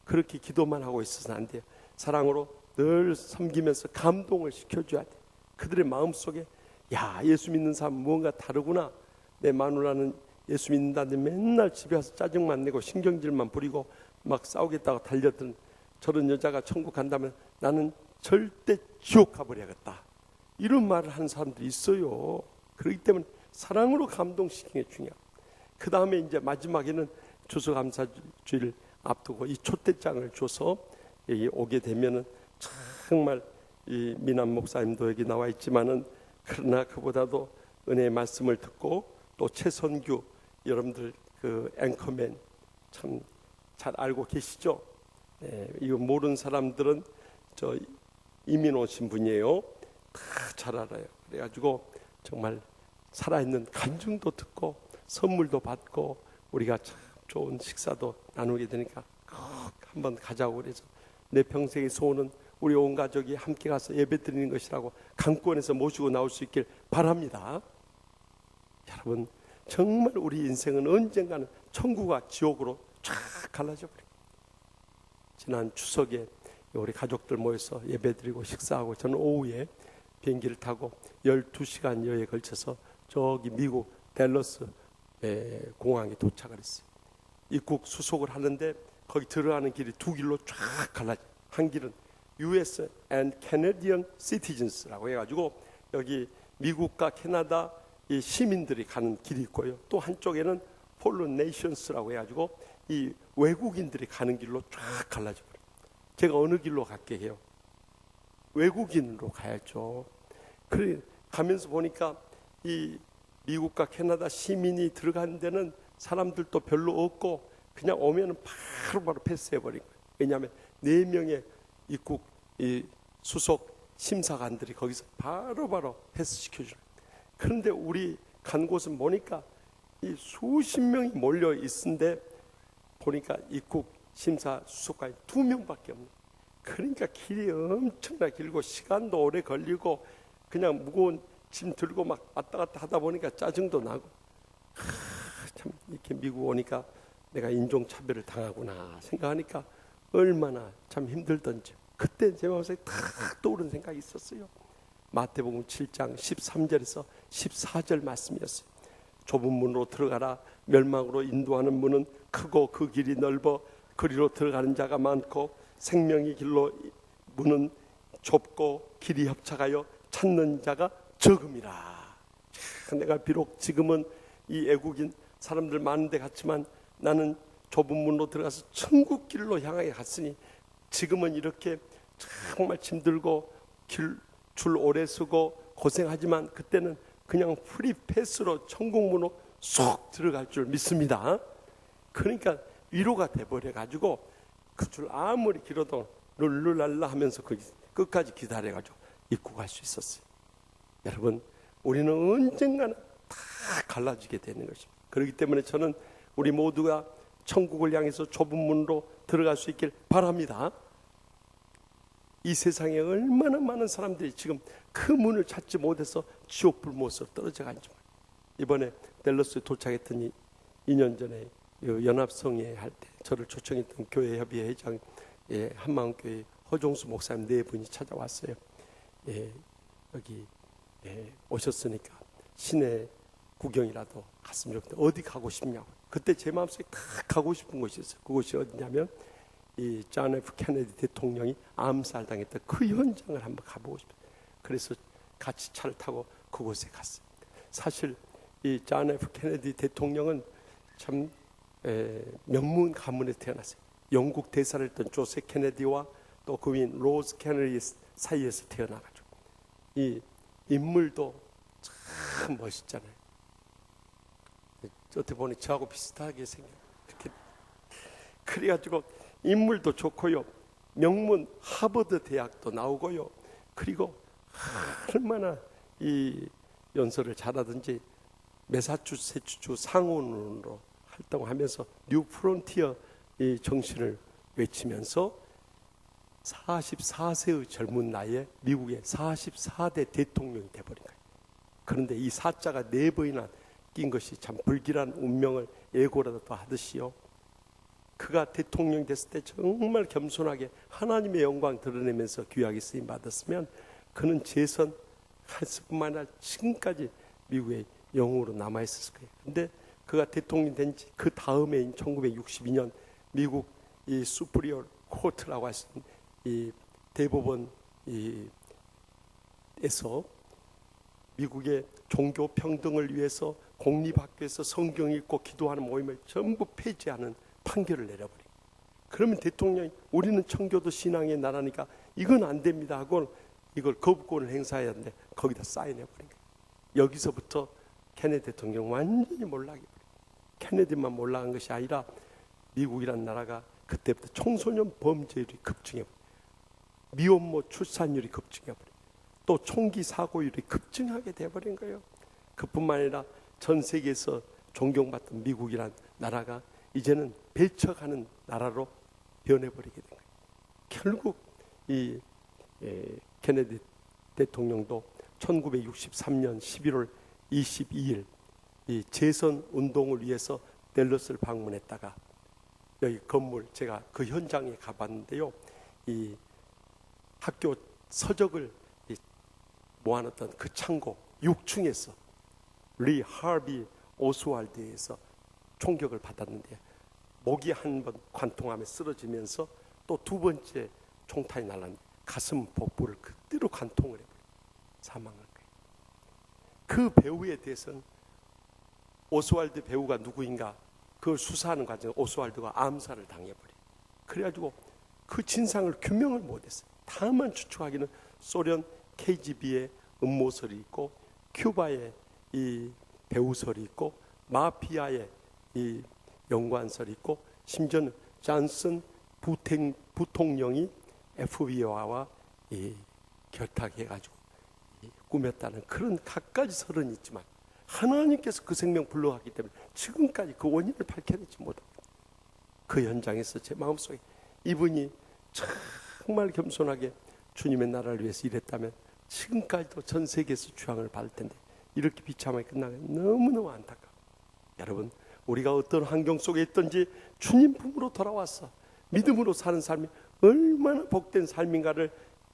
S4: 그렇게 기도만 하고 있어서는 안 돼요. 사랑으로 늘 섬기면서 감동을 시켜줘야 돼요. 그들의 마음속에 야, 예수 믿는 사람 무언가 다르구나. 내 마누라는 예수 믿는다는데 맨날 집에 와서 짜증만 내고 신경질만 부리고 막 싸우겠다고 달려든 저런 여자가 천국 간다면 나는 절대 지옥 가버려야겠다, 이런 말을 하는 사람들이 있어요. 그렇기 때문에 사랑으로 감동시키는 게 중요해요. 그 다음에 이제 마지막에는 추수감사주일 앞두고 이 초대장을 줘서 여기 오게 되면은 정말 이 미남 목사님도 여기 나와 있지만은, 그러나 그보다도 은혜의 말씀을 듣고 또 최선규 여러분들 그 앵커맨 참 잘 알고 계시죠? 네, 이거 모르는 사람들은 저 이민 오신 분이에요. 다 잘 알아요. 그래가지고 정말 살아있는 간증도 듣고 선물도 받고 우리가 참 좋은 식사도 나누게 되니까 꼭 한번 가자고 그래서 내 평생의 소원은 우리 온 가족이 함께 가서 예배 드리는 것이라고 강권에서 모시고 나올 수 있길 바랍니다. 여러분, 정말 우리 인생은 언젠가는 천국과 지옥으로 쫙 갈라져 버려요. 지난 추석에 우리 가족들 모여서 예배드리고 식사하고 저는 오후에 비행기를 타고 12시간 여에 걸쳐서 저기 미국 댈러스 공항에 도착을 했어요. 입국 수속을 하는데 거기 들어가는 길이 2길로 쫙 갈라져. 한 길은 US and Canadian Citizens라고 해가지고 여기 미국과 캐나다 이 시민들이 가는 길이 있고요, 또 한쪽에는 Foreign Nations라고 해가지고 이 외국인들이 가는 길로 쫙 갈라져 버려요. 제가 어느 길로 갈게 해요? 외국인으로 가야죠. 그래 가면서 보니까 이 미국과 캐나다 시민이 들어가는 데는 사람들도 별로 없고 그냥 오면은 바로바로 패스해 버린 거예요. 왜냐하면 4명의 입국 이 수속 심사관들이 거기서 바로바로 패스시켜줘요. 그런데 우리 간 곳은 보니까 이 수십 명이 몰려 있는데 보니까 입국 심사 수속관이 2명밖에 없네. 그러니까 길이 엄청나 길고 시간도 오래 걸리고 그냥 무거운 짐 들고 막 왔다 갔다 하다 보니까 짜증도 나고, 참 이렇게 미국 오니까 내가 인종차별을 당하구나 생각하니까 얼마나 참 힘들던지 그때 제 마음속에 탁 떠오른 생각이 있었어요. 마태복음 7장 13절에서 14절 말씀이었어요. 좁은 문으로 들어가라. 멸망으로 인도하는 문은 크고 그 길이 넓어 그리로 들어가는 자가 많고 생명의 길로 문은 좁고 길이 협착하여 찾는 자가 적음이라. 내가 비록 지금은 이 애국인 사람들 많은 데 갔지만 나는 좁은 문으로 들어가서 천국 길로 향하게 갔으니 지금은 이렇게 정말 힘들고 줄 오래 서고 고생하지만 그때는 그냥 프리 패스로 천국문으로 쏙 들어갈 줄 믿습니다. 그러니까 위로가 돼버려 가지고 그 줄 아무리 길어도 룰루랄라 하면서 끝까지 기다려가지고 입국할 수 있었어요. 여러분, 우리는 언젠가는 다 갈라지게 되는 것입니다. 그렇기 때문에 저는 우리 모두가 천국을 향해서 좁은 문으로 들어갈 수 있길 바랍니다. 이 세상에 얼마나 많은 사람들이 지금 그 문을 찾지 못해서 지옥 불못으로 떨어져 간지. 이번에 댈러스에 도착했더니 2년 전에 연합성회 할 때 저를 초청했던 교회협의회 회장 한마음교회 허종수 목사님 4분이 찾아왔어요. 여기 오셨으니까 시내 구경이라도 갔으면 좋겠다. 어디 가고 싶냐고. 그때 제 마음속에 다 가고 싶은 곳이 있어요. 그곳이 어디냐면 이 존 F 케네디 대통령이 암살당했던 그 현장을 한번 가보고 싶어요. 그래서 같이 차를 타고 그곳에 갔어요. 사실 이 존 F 케네디 대통령은 참 명문 가문에 태어났어요. 영국 대사를 했던 조세 케네디와 또 그 위인 로즈 케네디 사이에서 태어나가지고 이 인물도 참 멋있잖아요. 어떻게 보니 저하고 비슷하게 생겨. 이렇게 그래가지고 인물도 좋고요. 명문 하버드 대학도 나오고요. 그리고 얼마나 이 연설을 잘하든지 매사추세츠주 상원으로 활동하면서 뉴 프론티어 이 정신을 외치면서 44세의 젊은 나이에 미국의 44대 대통령이 돼버린 거예요. 그런데 이 사자가 4번이나 낀 것이 참 불길한 운명을 예고라도 하듯이요. 그가 대통령이 됐을 때 정말 겸손하게 하나님의 영광 드러내면서 귀하게 쓰임 받았으면 그는 재선했을 뿐만 아니라 지금까지 미국의 영웅으로 남아있었을 거예요. 근데 그가 대통령이 된 그 다음해인 1962년 미국 이 수프리어 코트라고 하신 이 대법원 에서 미국의 종교 평등을 위해서 공립학교에서 성경 읽고 기도하는 모임을 전부 폐지하는 판결을 내려버려요. 그러면 대통령이 우리는 청교도 신앙의 나라니까 이건 안 됩니다 하고 이걸 거부권을 행사해야 하는데 거기다 사인해버린 거예요. 여기서부터 케네디 대통령 완전히 몰락해 버려요. 케네디만 몰락한 것이 아니라 미국이란 나라가 그때부터 청소년 범죄율이 급증해버려요. 미혼모 출산율이 급증해버려요. 또 총기 사고율이 급증하게 돼버린 거예요. 그뿐만 아니라 전 세계에서 존경받던 미국이란 나라가 이제는 배척하는 나라로 변해버리게 된 거예요. 결국 이 케네디 대통령도 1963년 11월 22일 이 재선 운동을 위해서 댈러스를 방문했다가 여기 건물 제가 그 현장에 가봤는데요. 이 학교 서적을 모아놨던 그 창고 6층에서 리 하비 오스왈드에서 총격을 받았는데 목이 한 번 관통하며 쓰러지면서 또 두 번째 총탄이 날랐는데 가슴 복부를 그대로 관통을 해버려요. 사망한 거예요. 그 배우에 대해서는 오스왈드 배우가 누구인가 그걸 수사하는 과정에 오스왈드가 암살을 당해버려요. 그래가지고 그 진상을 규명을 못했어요. 다만 추측하기는 소련 KGB의 음모설이 있고 큐바의 이 배우설이 있고 마피아의 이 연관설이 있고 심지어는 잔슨 부통령이 FBI와 결탁해가지고 꾸몄다는 그런 갖가지 설은 있지만 하나님께서 그 생명 불러왔기 때문에 지금까지 그 원인을 밝혀내지 못하고 그 현장에서 제 마음속에 이분이 정말 겸손하게 주님의 나라를 위해서 일했다면 지금까지도 전 세계에서 주양을 받을 텐데 이렇게 비참하게 끝나면 너무너무 안타까워. 여러분 우리가 어떤 환경 속에 있든지 주님 품으로 돌아와서 믿음으로 사는 삶이 얼마나 복된 삶인가를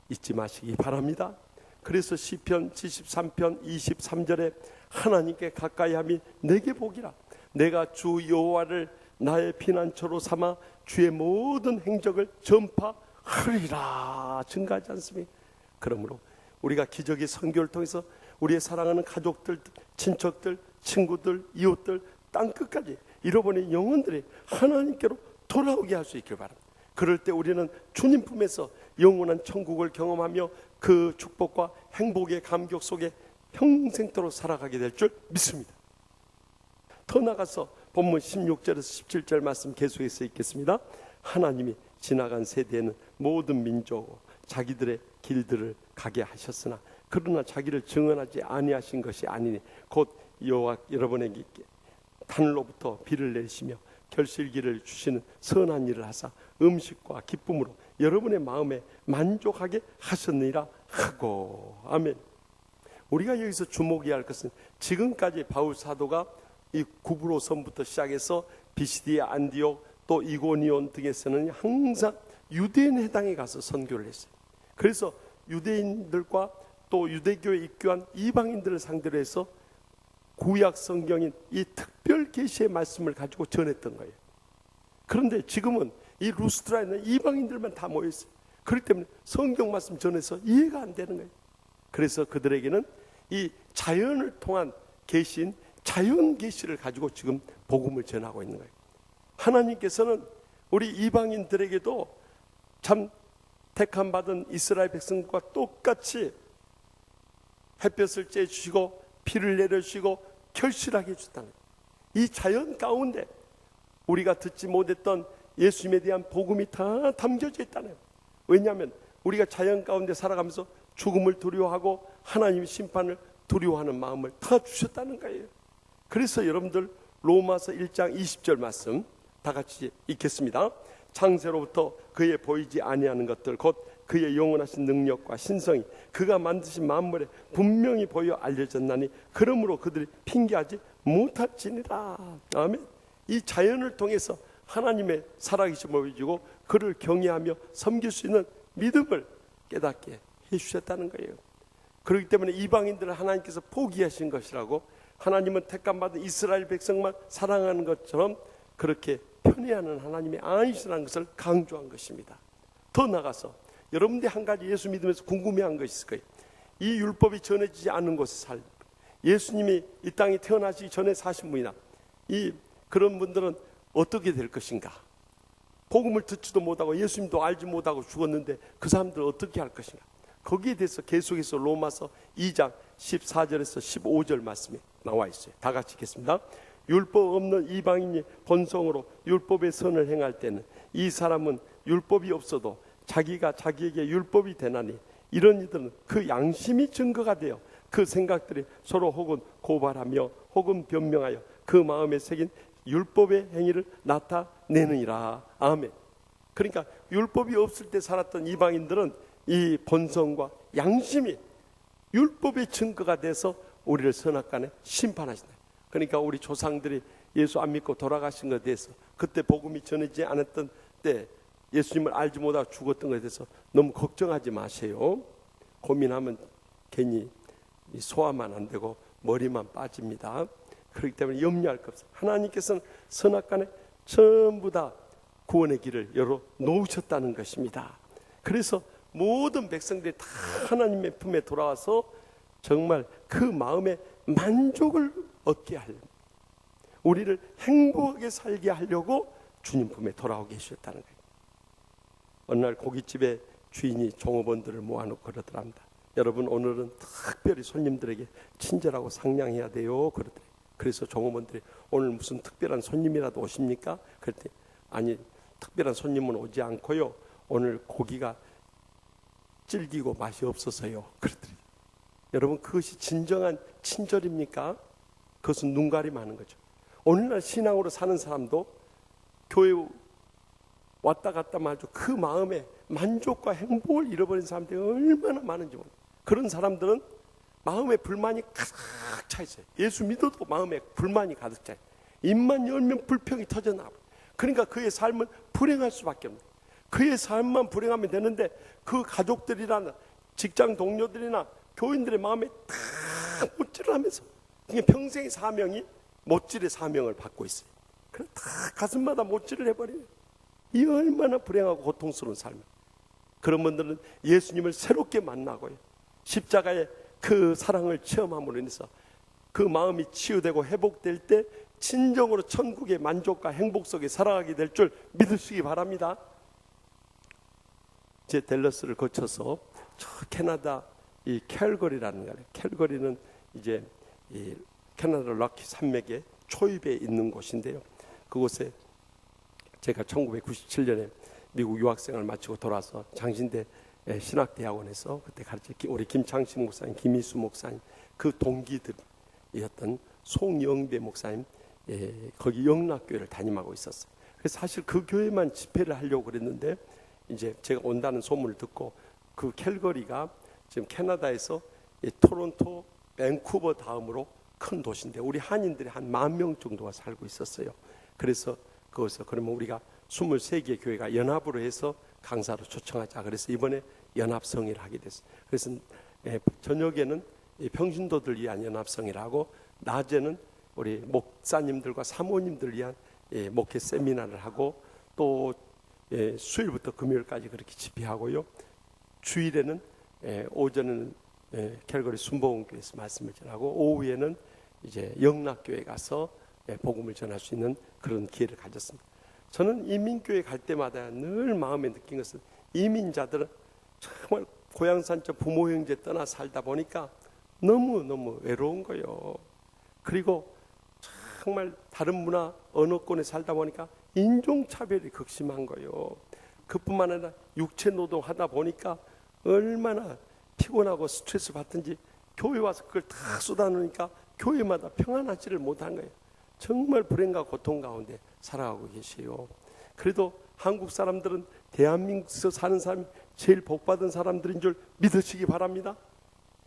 S4: 잊지 마시기 바랍니다. 그래서 시편 73편 23절에 하나님께 가까이함이 내게 복이라. 내가 주 여호와를 나의 피난처로 삼아 주의 모든 행적을 전파하리라. 증가하지 않습니까? 그러므로 우리가 기적의 선교를 통해서 우리의 사랑하는 가족들, 친척들, 친구들, 이웃들, 땅끝까지 잃어버린 영혼들이 하나님께로 돌아오게 할 수 있길 바랍니다. 그럴 때 우리는 주님 품에서 영원한 천국을 경험하며 그 축복과 행복의 감격 속에 평생토록 살아가게 될 줄 믿습니다. 더 나가서 본문 16절에서 17절 말씀 계속해서 읽겠습니다. 하나님이 지나간 세대에는 모든 민족 자기들의 길들을 가게 하셨으나 그러나 자기를 증언하지 아니하신 것이 아니니 곧 여호와 여러분에게 하늘로부터 비를 내리시며 결실기를 주시는 선한 일을 하사 음식과 기쁨으로 여러분의 마음에 만족하게 하셨느니라 하고. 아멘. 우리가 여기서 주목해야 할 것은 지금까지 바울 사도가 이 구브로선부터 시작해서 비시디아 안디옥 또 이고니온 등에서는 항상 유대인 해당에 가서 선교를 했어요. 그래서 유대인들과 또 유대교에 입교한 이방인들을 상대로 해서 구약 성경인 이 특별 계시의 말씀을 가지고 전했던 거예요. 그런데 지금은 이 루스트라에 있는 이방인들만 다 모여 있어요. 그렇기 때문에 성경 말씀 전해서 이해가 안 되는 거예요. 그래서 그들에게는 이 자연을 통한 계시인 자연 계시를 가지고 지금 복음을 전하고 있는 거예요. 하나님께서는 우리 이방인들에게도 참 택함 받은 이스라엘 백성과 똑같이 햇볕을 쬐주시고 비를 내려주시고 결실하게 해주셨다는 거예요. 이 자연 가운데 우리가 듣지 못했던 예수님에 대한 복음이 다 담겨져 있다는 거예요. 왜냐하면 우리가 자연 가운데 살아가면서 죽음을 두려워하고 하나님의 심판을 두려워하는 마음을 다 주셨다는 거예요. 그래서 여러분들 로마서 1장 20절 말씀 다 같이 읽겠습니다. 창세로부터 그의 보이지 아니하는 것들 곧 그의 영원하신 능력과 신성이 그가 만드신 만물에 분명히 보여 알려졌나니 그러므로 그들이 핑계하지 못할지니라. 아멘. 이 자연을 통해서 하나님의 살아계심을 보여주고 그를 경외하며 섬길 수 있는 믿음을 깨닫게 해주셨다는 거예요. 그렇기 때문에 이방인들을 하나님께서 포기하신 것이라고, 하나님은 택감받은 이스라엘 백성만 사랑하는 것처럼 그렇게 편애하는 하나님의 아니시라는 것을 강조한 것입니다. 더 나아가서 여러분들이 한 가지 예수 믿으면서 궁금해한 것이 있을 거예요. 이 율법이 전해지지 않은 곳에 살, 예수님이 이 땅에 태어나시기 전에 사신 분이나 그런 분들은 어떻게 될 것인가? 복음을 듣지도 못하고 예수님도 알지 못하고 죽었는데 그 사람들은 어떻게 할 것인가? 거기에 대해서 계속해서 로마서 2장 14절에서 15절 말씀이 나와 있어요. 다 같이 읽겠습니다. 율법 없는 이방인이 본성으로 율법의 선을 행할 때는 이 사람은 율법이 없어도 자기가 자기에게 율법이 되나니 이런 이들은 그 양심이 증거가 되어 그 생각들이 서로 혹은 고발하며 혹은 변명하여 그 마음에 새긴 율법의 행위를 나타내느니라. 아멘. 그러니까 율법이 없을 때 살았던 이방인들은 이 본성과 양심이 율법의 증거가 돼서 우리를 선악간에 심판하신다. 그러니까 우리 조상들이 예수 안 믿고 돌아가신 것에 대해서, 그때 복음이 전해지지 않았던 때 예수님을 알지 못하고 죽었던 것에 대해서 너무 걱정하지 마세요. 고민하면 괜히 소화만 안 되고 머리만 빠집니다. 그렇기 때문에 염려할 것 없어요. 하나님께서는 선악간에 전부 다 구원의 길을 열어 놓으셨다는 것입니다. 그래서 모든 백성들이 다 하나님의 품에 돌아와서 정말 그 마음에 만족을 얻게 하려고, 우리를 행복하게 살게 하려고 주님 품에 돌아오게 해주셨다는 거예요. 어느 날 고깃집에 주인이 종업원들을 모아놓고 그러더랍니다. 여러분, 오늘은 특별히 손님들에게 친절하고 상냥해야 돼요. 그러더래요. 그래서 종업원들이 오늘 무슨 특별한 손님이라도 오십니까? 그랬더니 아니, 특별한 손님은 오지 않고요, 오늘 고기가 질기고 맛이 없어서요. 그러더래요. 여러분, 그것이 진정한 친절입니까? 그것은 눈가림하는 거죠. 오늘날 신앙으로 사는 사람도 교회 왔다 갔다 말죠. 그 마음에 만족과 행복을 잃어버린 사람들이 얼마나 많은지 모릅니다. 그런 사람들은 마음에 불만이 가득 차 있어요. 예수 믿어도 마음에 불만이 가득 차요. 입만 열면 불평이 터져나와요. 그러니까 그의 삶은 불행할 수밖에 없는 거예요. 그의 삶만 불행하면 되는데 그 가족들이나 직장 동료들이나 교인들의 마음에 다 못질을 하면서 평생의 사명이 못질의 사명을 받고 있어요. 그래 다 가슴마다 못질을 해버려요. 이 얼마나 불행하고 고통스러운 삶이에요. 그런 분들은 예수님을 새롭게 만나고요, 십자가의 그 사랑을 체험함으로 인해서 그 마음이 치유되고 회복될 때 진정으로 천국의 만족과 행복 속에 살아가게 될 줄 믿으시기 바랍니다. 제 댈러스를 거쳐서 저 캐나다 이 캘거리라는 거예요. 캘거리는 이제 이 캐나다 럭키 산맥의 초입에 있는 곳인데요. 그곳에 제가 1997년에 미국 유학생을 마치고 돌아서 장신대 신학대학원에서 그때 가르친 우리 김창식 목사님, 김희수 목사님, 그 동기들이었던 송영배 목사님, 거기 영락교회를 담임하고 있었어요. 그래서 사실 그 교회만 집회를 하려고 그랬는데 이제 제가 온다는 소문을 듣고, 그 캘거리가 지금 캐나다에서 토론토, 밴쿠버 다음으로 큰 도시인데 우리 한인들이 한 10,000명 정도가 살고 있었어요. 그래서 거기서 그러면 우리가 23개 교회가 연합으로 해서 강사로 초청하자. 그래서 이번에 연합성회를 하게 됐어요. 그래서 저녁에는 평신도들 위한 연합성회라고, 낮에는 우리 목사님들과 사모님들 위한 목회 세미나를 하고, 또 수요일부터 금요일까지 그렇게 집회하고요. 주일에는 오전에는 캘거리 순복음교회에서 말씀을 전하고, 오후에는 이제 영락교회 가서 복음을 전할 수 있는 그런 기회를 가졌습니다. 저는 이민교회 갈 때마다 늘 마음에 느낀 것은 이민자들은 정말 고향산 저 부모 형제 떠나 살다 보니까 너무너무 외로운 거예요. 그리고 정말 다른 문화 언어권에 살다 보니까 인종차별이 극심한 거예요. 그뿐만 아니라 육체노동 하다 보니까 얼마나 피곤하고 스트레스 받든지 교회 와서 그걸 다 쏟아놓으니까 교회마다 평안하지를 못한 거예요. 정말 불행과 고통 가운데 살아가고 계세요. 그래도 한국 사람들은 대한민국에서 사는 사람이 제일 복받은 사람들인 줄 믿으시기 바랍니다.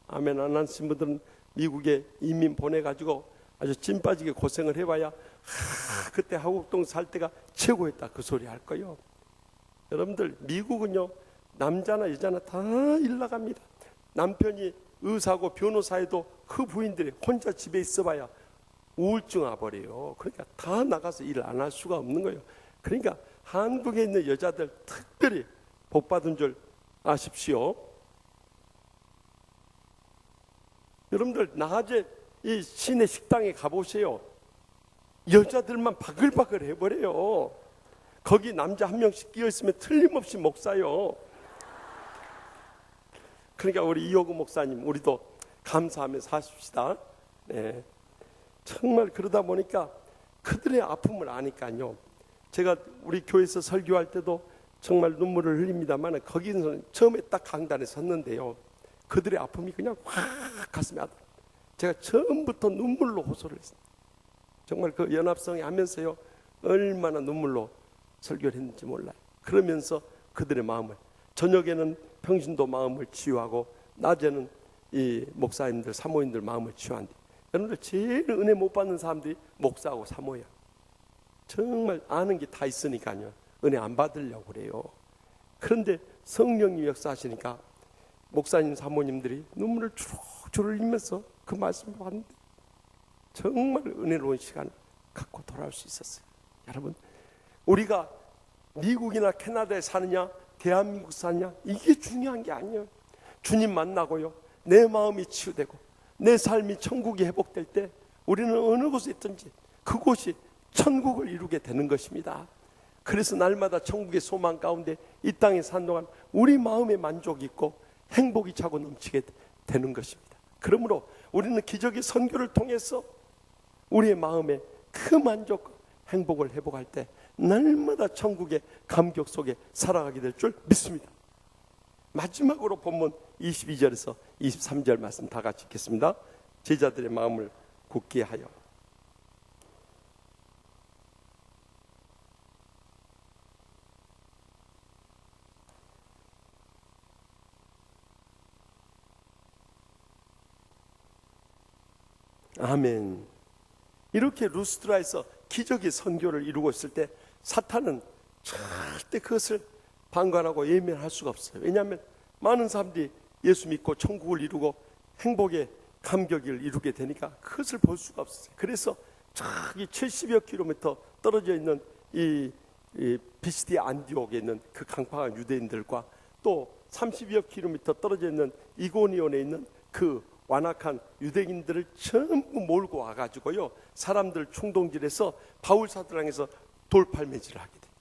S4: 아멘 안 하신 분들은 미국에 이민 보내가지고 아주 찐 빠지게 고생을 해봐야 그때 하국동 살 때가 최고였다 그 소리 할 거예요. 여러분들 미국은요 남자나 여자나 다 일 나갑니다. 남편이 의사고 변호사에도 그 부인들이 혼자 집에 있어봐야 우울증 와버려요. 그러니까 다 나가서 일을 안 할 수가 없는 거예요. 그러니까 한국에 있는 여자들 특별히 복받은 줄 아십시오. 여러분들 낮에 이 시내 식당에 가보세요. 여자들만 바글바글 해버려요. 거기 남자 한 명씩 끼어있으면 틀림없이 목사요. 그러니까 우리 이호구 목사님 우리도 감사하면서 사십시다. 네. 정말 그러다 보니까 그들의 아픔을 아니까요. 제가 우리 교회에서 설교할 때도 정말 눈물을 흘립니다만 거기는 처음에 딱 강단에 섰는데요. 그들의 아픔이 그냥 확 가슴에 아파. 제가 처음부터 눈물로 호소를 했습니다. 정말 그 연합성에 하면서요 얼마나 눈물로 설교를 했는지 몰라요. 그러면서 그들의 마음을 저녁에는 평신도 마음을 치유하고 낮에는 이 목사님들 사모님들 마음을 치유한대. 여러분들 제일 은혜 못 받는 사람들이 목사하고 사모야. 정말 아는 게 다 있으니까요 은혜 안 받으려고 그래요. 그런데 성령이 역사하시니까 목사님 사모님들이 눈물을 주룩주룩 흘리면서 그 말씀을 받는데 정말 은혜로운 시간을 갖고 돌아올 수 있었어요. 여러분 우리가 미국이나 캐나다에 사느냐 대한민국 사느냐 이게 중요한 게 아니에요. 주님 만나고요 내 마음이 치유되고 내 삶이 천국이 회복될 때 우리는 어느 곳에 있든지 그곳이 천국을 이루게 되는 것입니다. 그래서 날마다 천국의 소망 가운데 이 땅에 산 동안 우리 마음에 만족이 있고 행복이 차고 넘치게 되는 것입니다. 그러므로 우리는 기적의 선교를 통해서 우리의 마음에 그 만족, 행복을 회복할 때 날마다 천국의 감격 속에 살아가게 될 줄 믿습니다. 마지막으로 본문 22절에서 23절 말씀 다 같이 읽겠습니다. 제자들의 마음을 굳게 하여. 아멘. 이렇게 루스드라에서 기적의 선교를 이루고 있을 때 사탄은 절대 그것을 방관하고 예면할 수가 없어요. 왜냐하면 많은 사람들이 예수 믿고 천국을 이루고 행복의 감격을 이루게 되니까 그것을 볼 수가 없어요. 그래서 저기 70여 킬로미터 떨어져 있는 이 비시디 안디옥에 있는 그 강팍한 유대인들과 또 30여 킬로미터 떨어져 있는 이고니온에 있는 그 완악한 유대인들을 전부 몰고 와가지고요 사람들 충동질해서 바울 사도를 향해서 돌팔매질을 하게 돼요.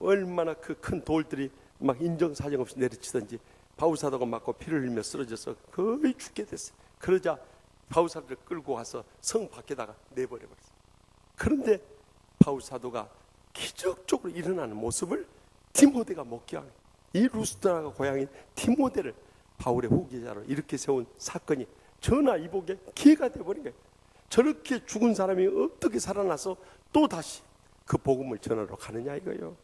S4: 얼마나 그 큰 돌들이 막 인정사정 없이 내리치든지 바울 사도가 맞고 피를 흘리며 쓰러져서 거의 죽게 됐어요. 그러자 바울 사도를 끌고 와서 성 밖에다가 내버려버렸어요. 그런데 바울 사도가 기적적으로 일어나는 모습을 디모데가 목격하고 이 루스드라가 고향인 디모데를 바울의 후계자로 이렇게 세운 사건이 전화위복의 기회가 되어버린 거예요. 저렇게 죽은 사람이 어떻게 살아나서 또 다시 그 복음을 전하러 가느냐 이거예요.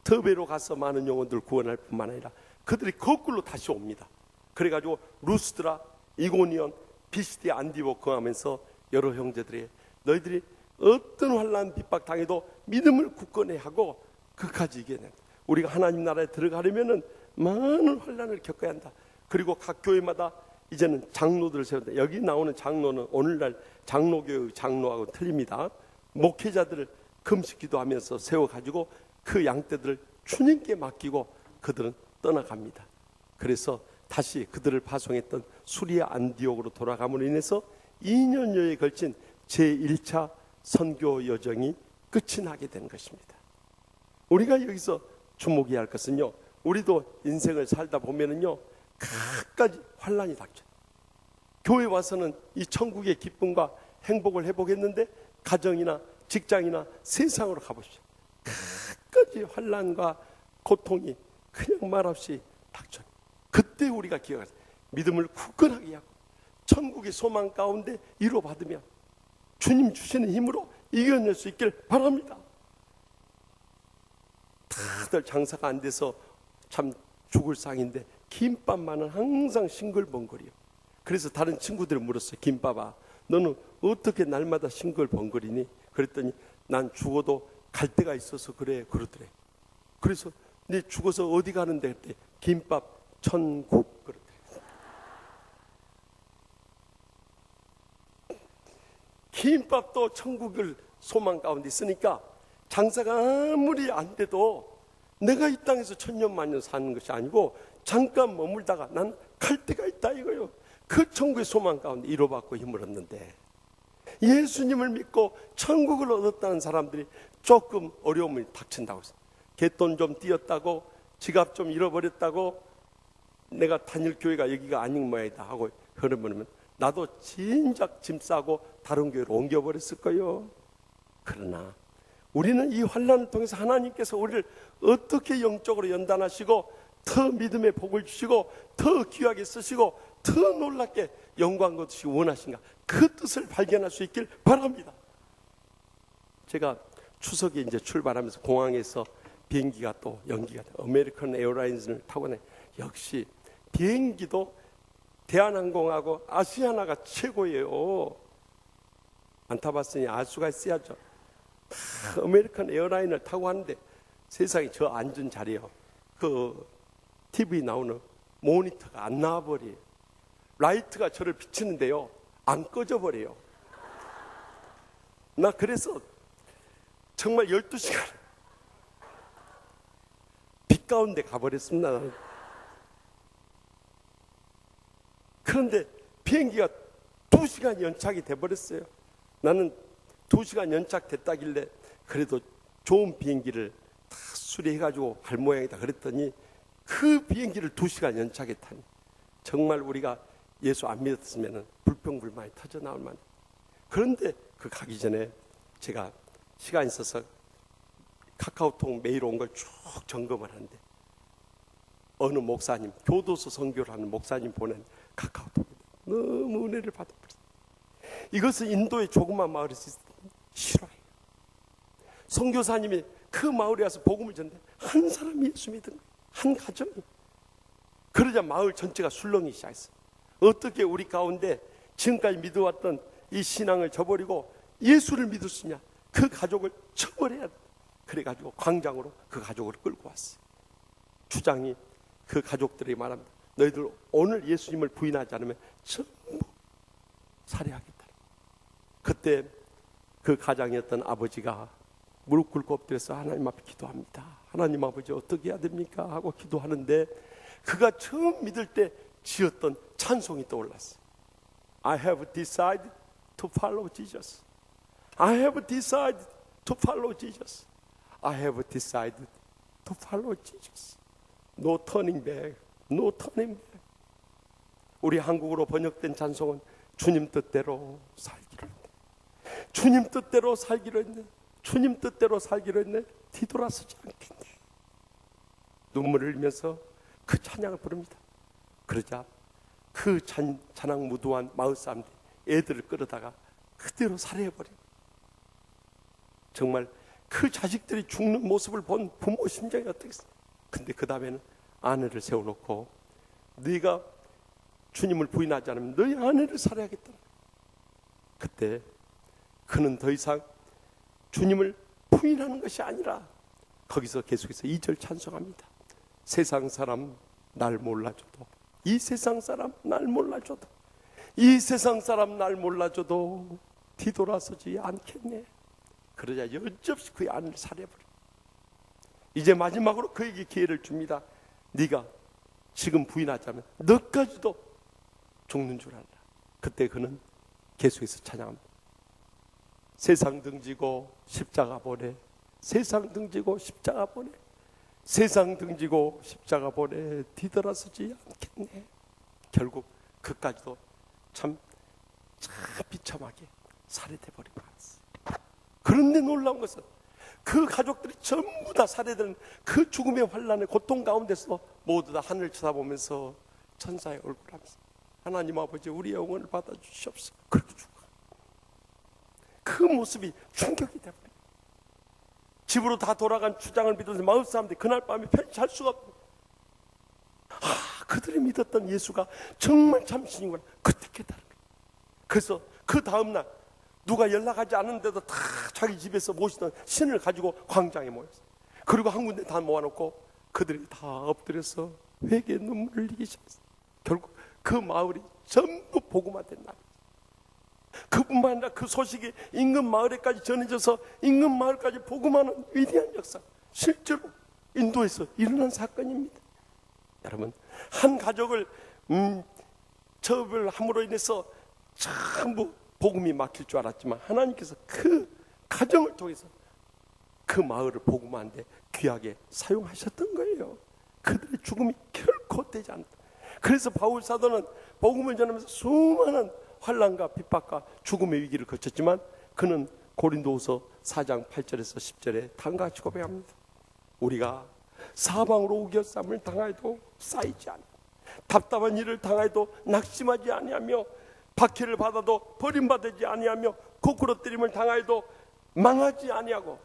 S4: 더베로 가서 많은 영혼들 구원할 뿐만 아니라 그들이 거꾸로 다시 옵니다. 그래가지고 루스드라, 이고니온, 비시디 안디옥 거하면서 여러 형제들이 너희들이 어떤 환난 핍박 당해도 믿음을 굳건히 하고 그까지 이겨내. 우리가 하나님 나라에 들어가려면은 많은 환난을 겪어야 한다. 그리고 각 교회마다 이제는 장로들을 세운다. 여기 나오는 장로는 오늘날 장로교의 장로하고 틀립니다. 목회자들을 금식 기도하면서 세워가지고 그 양떼들을 주님께 맡기고 그들은 떠나갑니다. 그래서 다시 그들을 파송했던 수리아 안디옥으로 돌아감으로 인해서 2년여에 걸친 제1차 선교 여정이 끝이 나게 된 것입니다. 우리가 여기서 주목해야 할 것은요, 우리도 인생을 살다 보면은요, 갖가지 환란이 닥쳐요. 교회 와서는 이 천국의 기쁨과 행복을 회복했는데 가정이나 직장이나 세상으로 가보십시오. 갖가지 환란과 고통이 그냥 말없이 닥쳐요. 그때 우리가 기억하세요. 믿음을 굳건하게 하고 천국의 소망 가운데 이루어받으며 주님 주시는 힘으로 이겨낼 수 있길 바랍니다. 다들 장사가 안 돼서 참 죽을 상인데 김밥만은 항상 싱글벙글이요. 그래서 다른 친구들이 물었어요. 김밥아, 너는 어떻게 날마다 싱글벙글이니? 그랬더니 난 죽어도 갈 데가 있어서 그래 그러더래. 그래서 네 죽어서 어디 가는데? 그때 김밥 천국 그러더래. 김밥도 천국을 소망 가운데 있으니까 장사가 아무리 안 돼도 내가 이 땅에서 천년만년 사는 것이 아니고 잠깐 머물다가 난 갈 데가 있다 이거요. 그 천국의 소망 가운데 이뤄받고 힘을 얻는데 예수님을 믿고 천국을 얻었다는 사람들이 조금 어려움이 닥친다고 했어요. 갯돈 좀 띄었다고, 지갑 좀 잃어버렸다고, 내가 다닐 교회가 여기가 아닌 모양이다 하고 그러면 나도 진작 짐 싸고 다른 교회로 옮겨버렸을 거예요. 그러나 우리는 이 환난을 통해서 하나님께서 우리를 어떻게 영적으로 연단하시고 더 믿음의 복을 주시고 더 귀하게 쓰시고 더 놀랍게 영광 거두시기 원하신가, 그 뜻을 발견할 수 있길 바랍니다. 제가 추석에 이제 출발하면서 공항에서 비행기가 또 연기가 돼. 아메리칸 에어라인스를 타고네. 역시 비행기도 대한항공하고 아시아나가 최고예요. 안 타봤으니 알 수가 있어야죠. 아메리칸 에어라인을 타고 하는데 세상에 저 앉은 자리요, 그 TV 나오는 모니터가 안 나와버려요. 라이트가 저를 비치는데요, 안 꺼져버려요. 나 그래서 정말 12시간 빛 가운데 가버렸습니다. 나는. 그런데 비행기가 2시간 연착이 돼버렸어요. 나는 2시간 연착됐다길래 그래도 좋은 비행기를 다 수리해가지고 갈 모양이다 그랬더니 그 비행기를 2시간 연착에 타니 정말 우리가 예수 안 믿었으면 불평불만이 터져 나올 만해. 그런데 그 가기 전에 제가 시간 있어서 카카오톡 메일 온 걸 쭉 점검을 하는데 어느 목사님, 교도소 선교를 하는 목사님 보낸 카카오톡에 너무 은혜를 받아버렸어요. 이것은 인도의 조그만 마을에서 싫어해요. 선교사님이 그 마을에 와서 복음을 전해 한 사람이 예수 믿은 거예요. 한 가정이. 그러자 마을 전체가 술렁이기 시작했어요. 어떻게 우리 가운데 지금까지 믿어왔던 이 신앙을 저버리고 예수를 믿을 수 있냐, 그 가족을 처벌해야 돼. 그래가지고 광장으로 그 가족을 끌고 왔어요. 주장이 그 가족들에게 말합니다. 너희들 오늘 예수님을 부인하지 않으면 전부 살해하겠다. 그때 그 가장이었던 아버지가 무릎 꿇고 엎드려서 하나님 앞에 기도합니다. 하나님 아버지 어떻게 해야 됩니까? 하고 기도하는데 그가 처음 믿을 때 지었던 찬송이 떠올랐어요. I have decided to follow Jesus. I have decided to follow Jesus. I have decided to follow Jesus. No turning back. No turning back. 우리 한국어로 번역된 찬송은 주님 뜻대로 살기로 했네. 주님 뜻대로 살기로 했네. 주님 뜻대로 살기로 했네. 뒤돌아서지 않겠네. 눈물을 흘리면서 그 찬양을 부릅니다. 그러자 그 찬양 무도한 마을 사람들이 애들을 끌어다가 그대로 살해해버려요. 정말 그 자식들이 죽는 모습을 본 부모 심정이 어떻겠어요? 근데 그 다음에는 아내를 세워놓고 네가 주님을 부인하지 않으면 너희 아내를 살해하겠다. 그때 그는 더 이상 주님을 부인하는 것이 아니라 거기서 계속해서 2절 찬송합니다. 세상 사람 날 몰라줘도, 이 세상 사람 날 몰라줘도, 이 세상 사람 날 몰라줘도 뒤돌아서지 않겠네. 그러자 여지없이 그의 아내를 살해해버려. 이제 마지막으로 그에게 기회를 줍니다. 네가 지금 부인하자면 너까지도 죽는 줄 알라. 그때 그는 계속해서 찬양합니다. 세상 등지고 십자가 보내 세상 등지고 십자가 보내. 세상 등지고 십자가 보내 뒤돌아서지 않겠네. 결국 그까지도 참 비참하게 살해돼 버리고 말았어. 그런데 놀라운 것은 그 가족들이 전부 다 살해된 그 죽음의 환란의 고통 가운데서 모두 다 하늘을 쳐다보면서 천사의 얼굴 하면서 하나님 아버지 우리의 영혼을 받아주시옵소서. 그렇게 죽어. 그 모습이 충격이 되버려. 집으로 다 돌아간 주장을 믿어서 마을 사람들이 그날 밤에 편히 잘 수가 없고, 그들이 믿었던 예수가 정말 참신이구나. 그때 깨달은 거예요. 그래서 그 다음날 누가 연락하지 않았는데도 다 자기 집에서 모시던 신을 가지고 광장에 모였어요. 그리고 한 군데 다 모아놓고 그들이 다 엎드려서 회개의 눈물을 흘리기 시작했어요. 결국 그 마을이 전부 복음화 된 날. 그뿐만 아니라 그 소식이 인근 마을에까지 전해져서 인근 마을까지 복음하는 위대한 역사, 실제로 인도에서 일어난 사건입니다. 여러분, 한 가족을 처벌함으로 인해서 전부 복음이 막힐 줄 알았지만 하나님께서 그 가정을 통해서 그 마을을 복음하는데 귀하게 사용하셨던 거예요. 그들의 죽음이 결코 되지 않다. 그래서 바울 사도는 복음을 전하면서 수많은 환난과 핍박과 죽음의 위기를 거쳤지만 그는 고린도후서 4장 8절에서 10절에 다음과 같이 고백합니다. 우리가 사방으로 우겨쌈을 당하여도 쌓이지 않아, 답답한 일을 당하여도 낙심하지 아니하며, 박해를 받아도 버림받지 아니하며, 거꾸로 때림을 당하여도 망하지 아니하고,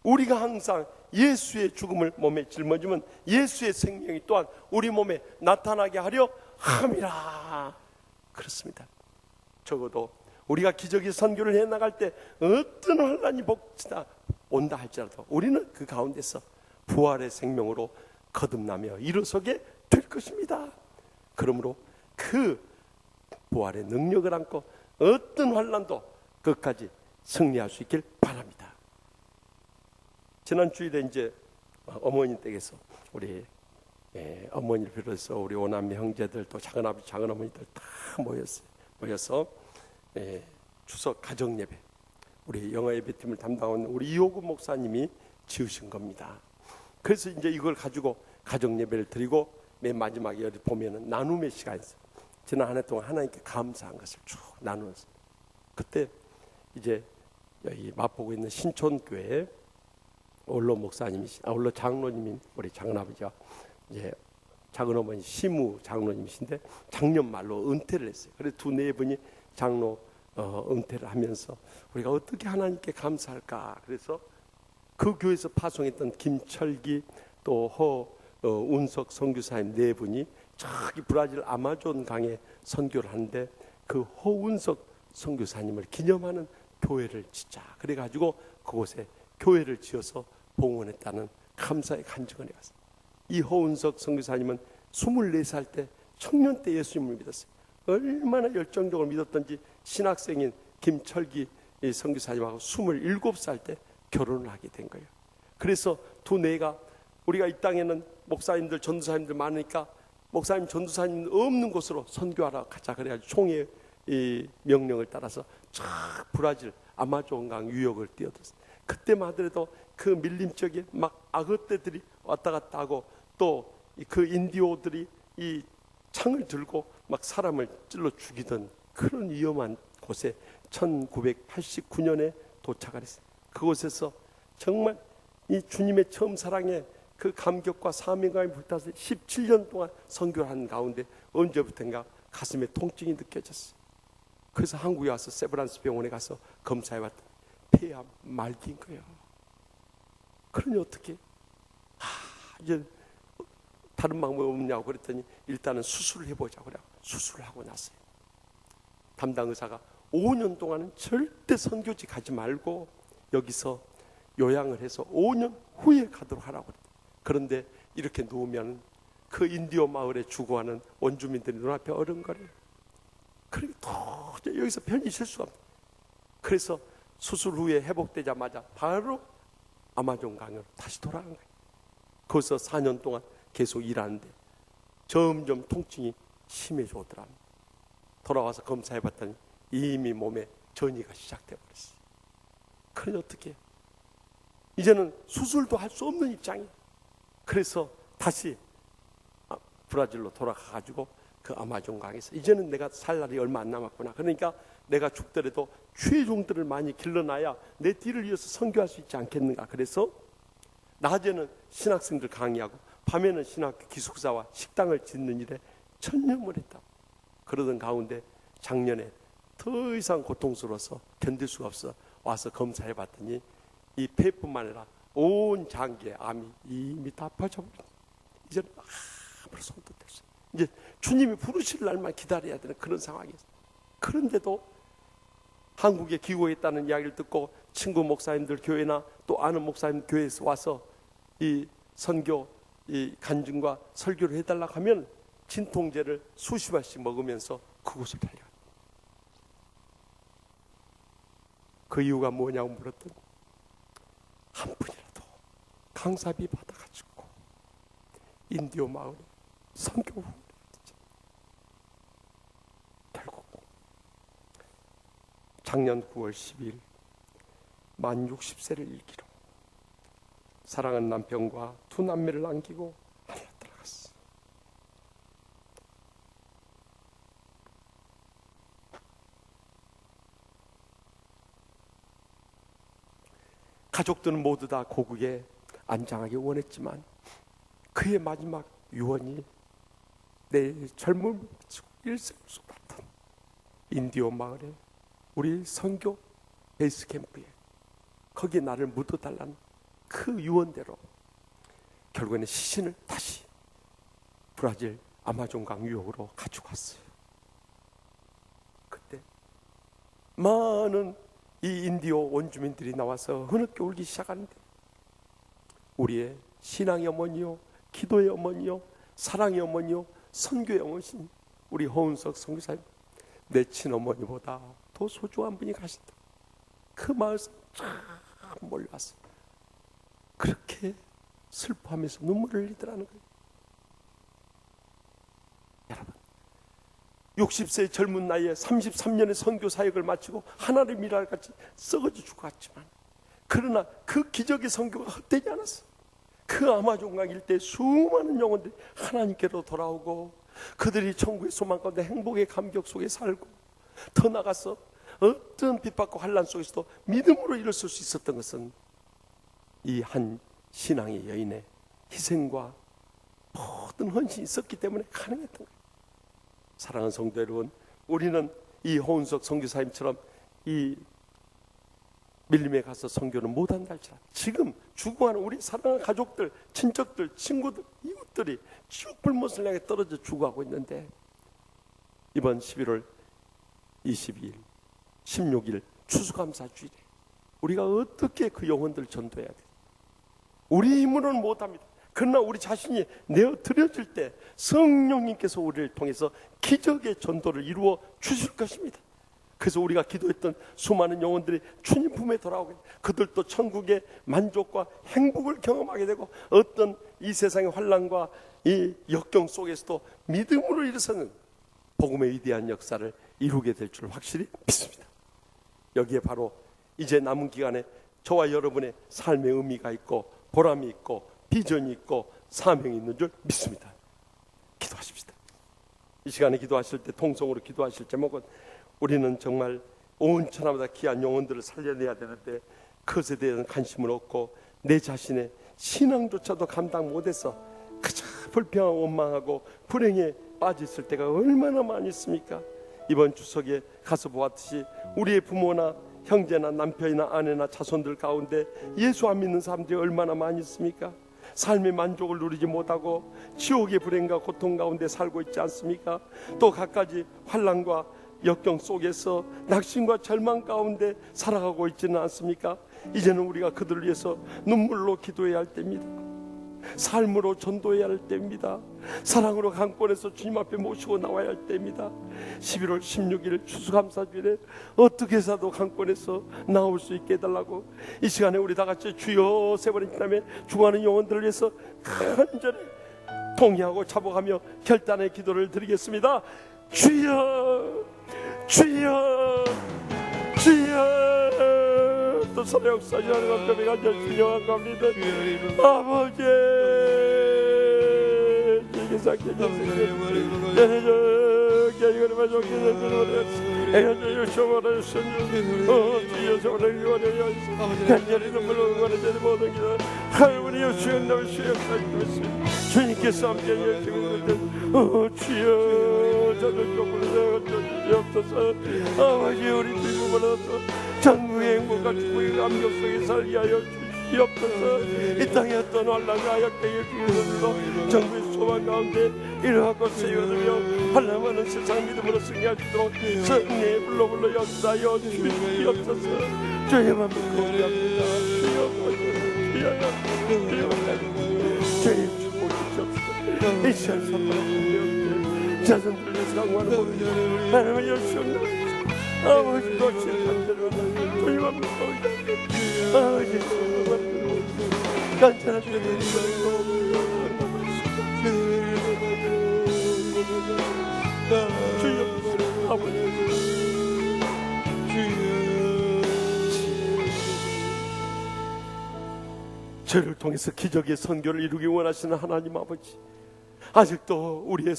S4: 우리가 항상 예수의 죽음을 몸에 짊어지면 예수의 생명이 또한 우리 몸에 나타나게 하려 함이라. 그렇습니다. 적어도 우리가 기적의 선교를 해나갈 때 어떤 환난이 온다 할지라도 우리는 그 가운데서 부활의 생명으로 거듭나며 일어서게 될 것입니다. 그러므로 그 부활의 능력을 안고 어떤 환난도 끝까지 승리할 수 있길 바랍니다. 지난 주일에 이제 어머니 댁에서 우리 어머니를 비롯해서 우리 오남매 형제들 또 작은아버지 작은어머니들 다 모여서 추석 가정 예배, 우리 영어 예배팀을 담당하는 우리 이호구 목사님이 지으신 겁니다. 그래서 이제 이걸 가지고 가정 예배를 드리고 맨 마지막에 어디 보면은 나눔의 시간이 있어요. 지난 한 해 동안 하나님께 감사한 것을 쭉 나누었어요. 그때 이제 여기 마포구에 있는 신촌교회 원로 원로 장로님인 우리 작은아버지와 이제 작은어머니 시무 장로님이신데 작년 말로 은퇴를 했어요. 그래서 두 네 분이 장로 은퇴를 하면서 우리가 어떻게 하나님께 감사할까? 그래서 그 교회에서 파송했던 김철기 또 운석 선교사님 네 분이 저기 브라질 아마존 강에 선교를 하는데 그 허운석 선교사님을 기념하는 교회를 짓자. 그래가지고 그곳에 교회를 지어서 봉헌했다는 감사의 간증을 해갔어요. 이 허운석 선교사님은 24살 때 청년 때 예수님을 믿었어요. 얼마나 열정적으로 믿었던지 신학생인 김철기 선교사님하고 27살 때 결혼을 하게 된 거예요. 그래서 두 내가 우리가 이 땅에는 목사님들 전도사님들 많으니까 목사님 전도사님 없는 곳으로 선교하러 가자 그래가지고 총회 명령을 따라서 쫙 브라질 아마존강 유역을 뛰어들었어요. 그때만 하더라도 그 밀림적에 막 악어떼들이 왔다 갔다 하고 또 그 인디오들이 이 창을 들고 막 사람을 찔러 죽이던 그런 위험한 곳에 1989년에 도착을 했어요. 그곳에서 정말 이 주님의 처음 사랑에 그 감격과 사명감이 불타서 17년 동안 선교를 한 가운데 언제부턴가 가슴에 통증이 느껴졌어요. 그래서 한국에 와서 세브란스 병원에 가서 검사해봤더니 폐암 말기인 거예요. 그러니 어떻게 이제 다른 방법이 없냐고 그랬더니 일단은 수술을 해보자고 그래요. 수술을 하고 났어요. 담당 의사가 5년 동안은 절대 선교지 가지 말고 여기서 요양을 해서 5년 후에 가도록 하라고 그랬어요. 그런데 이렇게 누우면 그 인디오 마을에 죽어가는 원주민들이 눈앞에 어른거려요. 그러니까 도저히 여기서 편히 있을 수가 없어요. 그래서 수술 후에 회복되자마자 바로 아마존 강으로 다시 돌아간 거예요. 거기서 4년 동안 계속 일하는데 점점 통증이 심해져 오더랍니다. 돌아와서 검사해봤더니 이미 몸에 전이가 시작돼 버렸어요. 그러니 어떻게 이제는 수술도 할 수 없는 입장이에요. 그래서 다시 브라질로 돌아가가지고 그 아마존 강에서 이제는 내가 살 날이 얼마 안 남았구나. 그러니까 내가 죽더라도 최종들을 많이 길러놔야 내 뒤를 이어서 선교할 수 있지 않겠는가. 그래서 낮에는 신학생들 강의하고 밤에는 신학교 기숙사와 식당을 짓는 일에 전념을 했다. 그러던 가운데 작년에 더 이상 고통스러워서 견딜 수가 없어 와서 검사해봤더니 이 폐뿐만 아니라 온 장기에 암이 이미 다 퍼져버렸다. 이제는 아무런 손도 댈 수 없어요. 이제 주님이 부르실 날만 기다려야 되는 그런 상황이었어요. 그런데도 한국에 귀국했다는 이야기를 듣고 친구 목사님들 교회나 또 아는 목사님 교회에서 와서 이 선교 이 간증과 설교를 해달라고 하면 진통제를 수십 알씩 먹으면서 그곳을 달려요. 그 이유가 뭐냐고 물었더니 한 분이라도 강사비 받아가지고 인디오 마을에 선교 후원을 했죠. 결국 작년 9월 10일 만 60세를 일기로 사랑하는 남편과 두 남매를 남기고 하늘로 떠나갔어. 가족들은 모두 다 고국에 안장하기 원했지만 그의 마지막 유언이 내 젊음을 바치고 일생을 쏟았던 인디오 마을에 우리 선교 베이스 캠프에 거기에 나를 묻어달라는 그 유언대로 결국에는 시신을 다시 브라질 아마존강 유역으로 가지고 왔어요. 그때 많은 이 인디오 원주민들이 나와서 흐느껴 울기 시작하는데 우리의 신앙의 어머니요, 기도의 어머니요, 사랑의 어머니요, 선교의 어머니 우리 허은석 선교사님, 내 친어머니보다 더 소중한 분이 가신다. 그 마을에서 쫙 몰려왔어요. 그렇게 슬퍼하면서 눈물을 흘리더라는 거예요. 여러분 60세 젊은 나이에 33년의 선교 사역을 마치고 하나님의 미랄 같이 썩어져 죽었지만 그러나 그 기적의 선교가 헛되지 않았어. 그 아마존강 일대 수많은 영혼들이 하나님께로 돌아오고 그들이 천국의 소망 가운데 행복의 감격 속에 살고 더 나가서 어떤 핍박과 환난 속에서도 믿음으로 일어설 수 있었던 것은 이 한 신앙의 여인의 희생과 모든 헌신이 있었기 때문에 가능했던 거예요. 사랑하는 성도 여러분, 우리는 이 허은석 선교사님처럼 이 밀림에 가서 선교는 못한다 할지라도 지금 죽어가는 우리 사랑하는 가족들, 친척들, 친구들, 이웃들이 지옥불못을 향해 떨어져 죽어가고 있는데 이번 11월 22일, 16일 추수감사주일에 우리가 어떻게 그 영혼들을 전도해야 돼? 우리 힘으로는 못합니다. 그러나 우리 자신이 내어드려질 때 성령님께서 우리를 통해서 기적의 전도를 이루어 주실 것입니다. 그래서 우리가 기도했던 수많은 영혼들이 주님 품에 돌아오게, 그들도 천국의 만족과 행복을 경험하게 되고 어떤 이 세상의 환난과 이 역경 속에서도 믿음으로 일어서는 복음의 위대한 역사를 이루게 될 줄 확실히 믿습니다. 여기에 바로 이제 남은 기간에 저와 여러분의 삶의 의미가 있고 보람이 있고 비전이 있고 사명이 있는 줄 믿습니다. 기도하십시다. 이 시간에 기도하실 때 통성으로 기도하실 제목은 우리는 정말 온 천하보다 귀한 영혼들을 살려내야 되는데 그것에 대한 관심을 얻고 내 자신의 신앙조차도 감당 못해서 그저 불평하고 원망하고 불행에 빠져있을 때가 얼마나 많이 있습니까? 이번 추석에 가서 보았듯이 우리의 부모나 형제나 남편이나 아내나 자손들 가운데 예수 안 믿는 사람들이 얼마나 많이 있습니까? 삶의 만족을 누리지 못하고 지옥의 불행과 고통 가운데 살고 있지 않습니까? 또 갖가지 환난과 역경 속에서 낙심과 절망 가운데 살아가고 있지는 않습니까? 이제는 우리가 그들을 위해서 눈물로 기도해야 할 때입니다. 삶으로 전도해야 할 때입니다. 사랑으로 강권해서 주님 앞에 모시고 나와야 할 때입니다. 11월 16일 추수감사주일에 어떻게 해서도 강권해서 나올 수 있게 해달라고 이 시간에 우리 다 같이 주여 세 번의 기도에 죽어가는 영혼들을 위해서 간절히 통회하고 자복하며 결단의 기도를 드리겠습니다. 주여 주여 주여 또 살아 역사하시는 감독이 간절히 영광합니다. 아버지 이게 주님께서 함께 해주시고 주여 저들 조금을 주옵소서. 아버지 우리 주님을 받아서 전국의 행복과 축복의 감격 속에 살게 하여 주시옵소서. 이 땅에 어떤 환난과 역경이 주시옵소서. 정부의 소망 가운데 일어나고 세워두며 환난하는 세상 믿음으로 승리할 수 있도록 성령의 불로 역사하여 주시옵소서. 주님만 믿고 합니다. 주님 축복 주시옵소서. 이 시간 선포하옵소서. 자손들의 상황을 보며 하나님의 열심을 아버지 거친 반대로 주님만 믿고 아버지 간절한 주님 주여 아버지 저를 통해서 기적의 선교를 이루기 원하시는 하나님 아버지, 아직도 우리의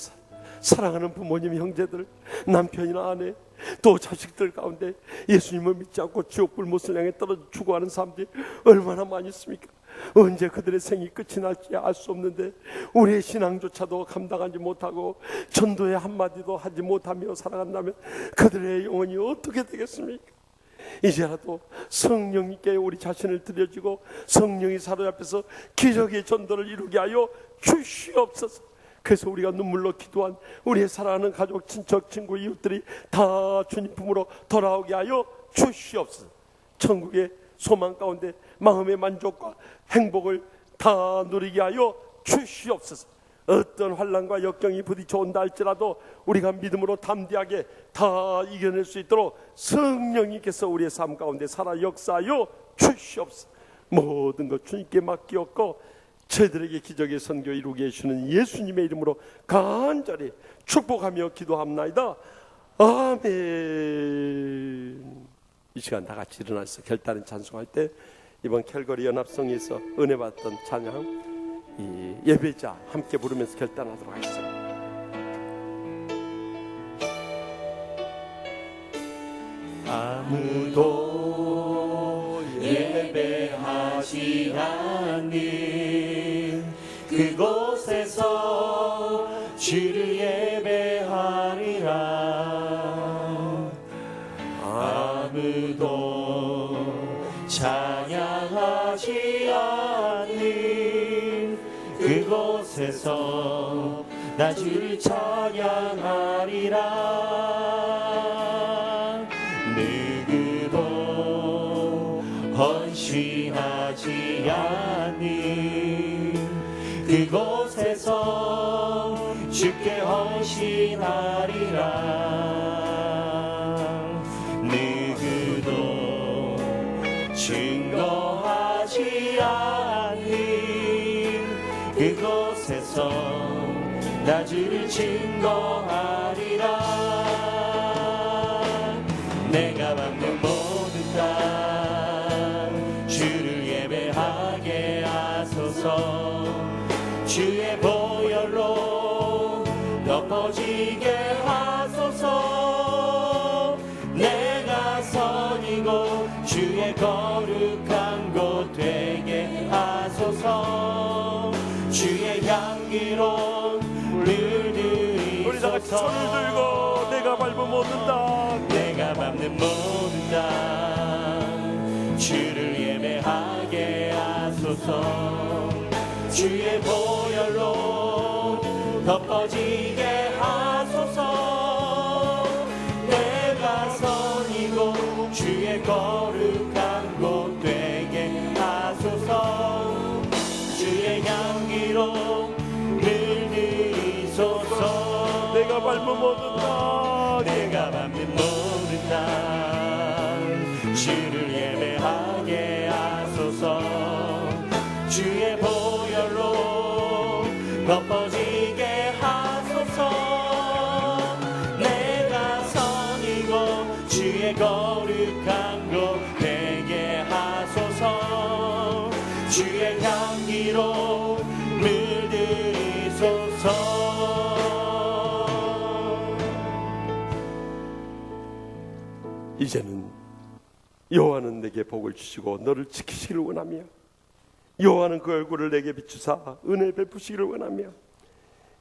S4: 사랑하는 부모님, 형제들, 남편이나 아내, 또 자식들 가운데 예수님을 믿지 않고 지옥 불못을 향해 떨어져 죽어가는 사람들이 얼마나 많이 있습니까? 언제 그들의 생이 끝이 날지 알 수 없는데 우리의 신앙조차도 감당하지 못하고 전도의 한마디도 하지 못하며 살아간다면 그들의 영혼이 어떻게 되겠습니까? 이제라도 성령님께 우리 자신을 드려지고 성령이 사로잡혀서 기적의 전도를 이루게 하여 주시옵소서. 그래서 우리가 눈물로 기도한 우리의 사랑하는 가족, 친척, 친구, 이웃들이 다 주님 품으로 돌아오게 하여 주시옵소서. 천국의 소망 가운데 마음의 만족과 행복을 다 누리게 하여 주시옵소서. 어떤 환난과 역경이 부딪혀 온다 할지라도 우리가 믿음으로 담대하게 다 이겨낼 수 있도록 성령님께서 우리의 삶 가운데 살아 역사하여 주시옵소서. 모든 것 주님께 맡기었고 저희들에게 기적의 선교 이루게 해주시는 예수님의 이름으로 간절히 축복하며 기도합나이다. 아멘. 이 시간 다 같이 일어나서 결단을 찬송할 때 이번 캘거리 연합성에서 은혜 받던 찬양 이 예배자 함께 부르면서 결단하도록 하겠습니다.
S2: 아무도 예배하지 않는 그곳에서 주를 예배하리라. 아무도 찬양하지 않는 그곳에서 나 주를 찬양하리라. 누구도 헌신하지 않는 그곳에서 주께 헌신하리라. 누구도 증거하지 않는 그곳에서 나 주를 증거하리라. 내가 밟는 모든 땅 주를 예배하게 하소서. 주의 보혈로 덮어지게 하소서. 내가 선이고 주의 거룩한 곳 되게 하소서. 주의 향기로 물들이소서.
S4: 우리 다 같이 손을 들고 내가 밟은 모든 땅,
S2: 내가 밟는 모든 땅 주를 예배하게 하소서. 주의 보혈로 덮어지게 하소서. 내가 선이고 주의 거룩한 곳 되게 하소서. 주의 향기로 물들이소서.
S4: 내가 밟은 모든 땅,
S2: 내가 밟는 모든 땅 주를 예배하게 하소서. 주의 보혈로 덮어지게 하소서. 내가 선이고 주의 거룩한 곳 되게 하소서.
S4: 이제는 여호와는 내게 복을 주시고 너를 지키시기를 원하며 여호와는 그 얼굴을 내게 비추사 은혜 베푸시기를 원하며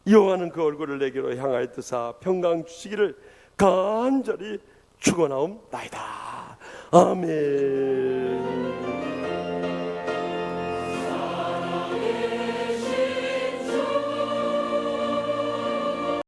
S4: 여호와는 그 얼굴을 내게로 향하여 뜨사 평강 주시기를 간절히 축원하옵나이다. 아멘.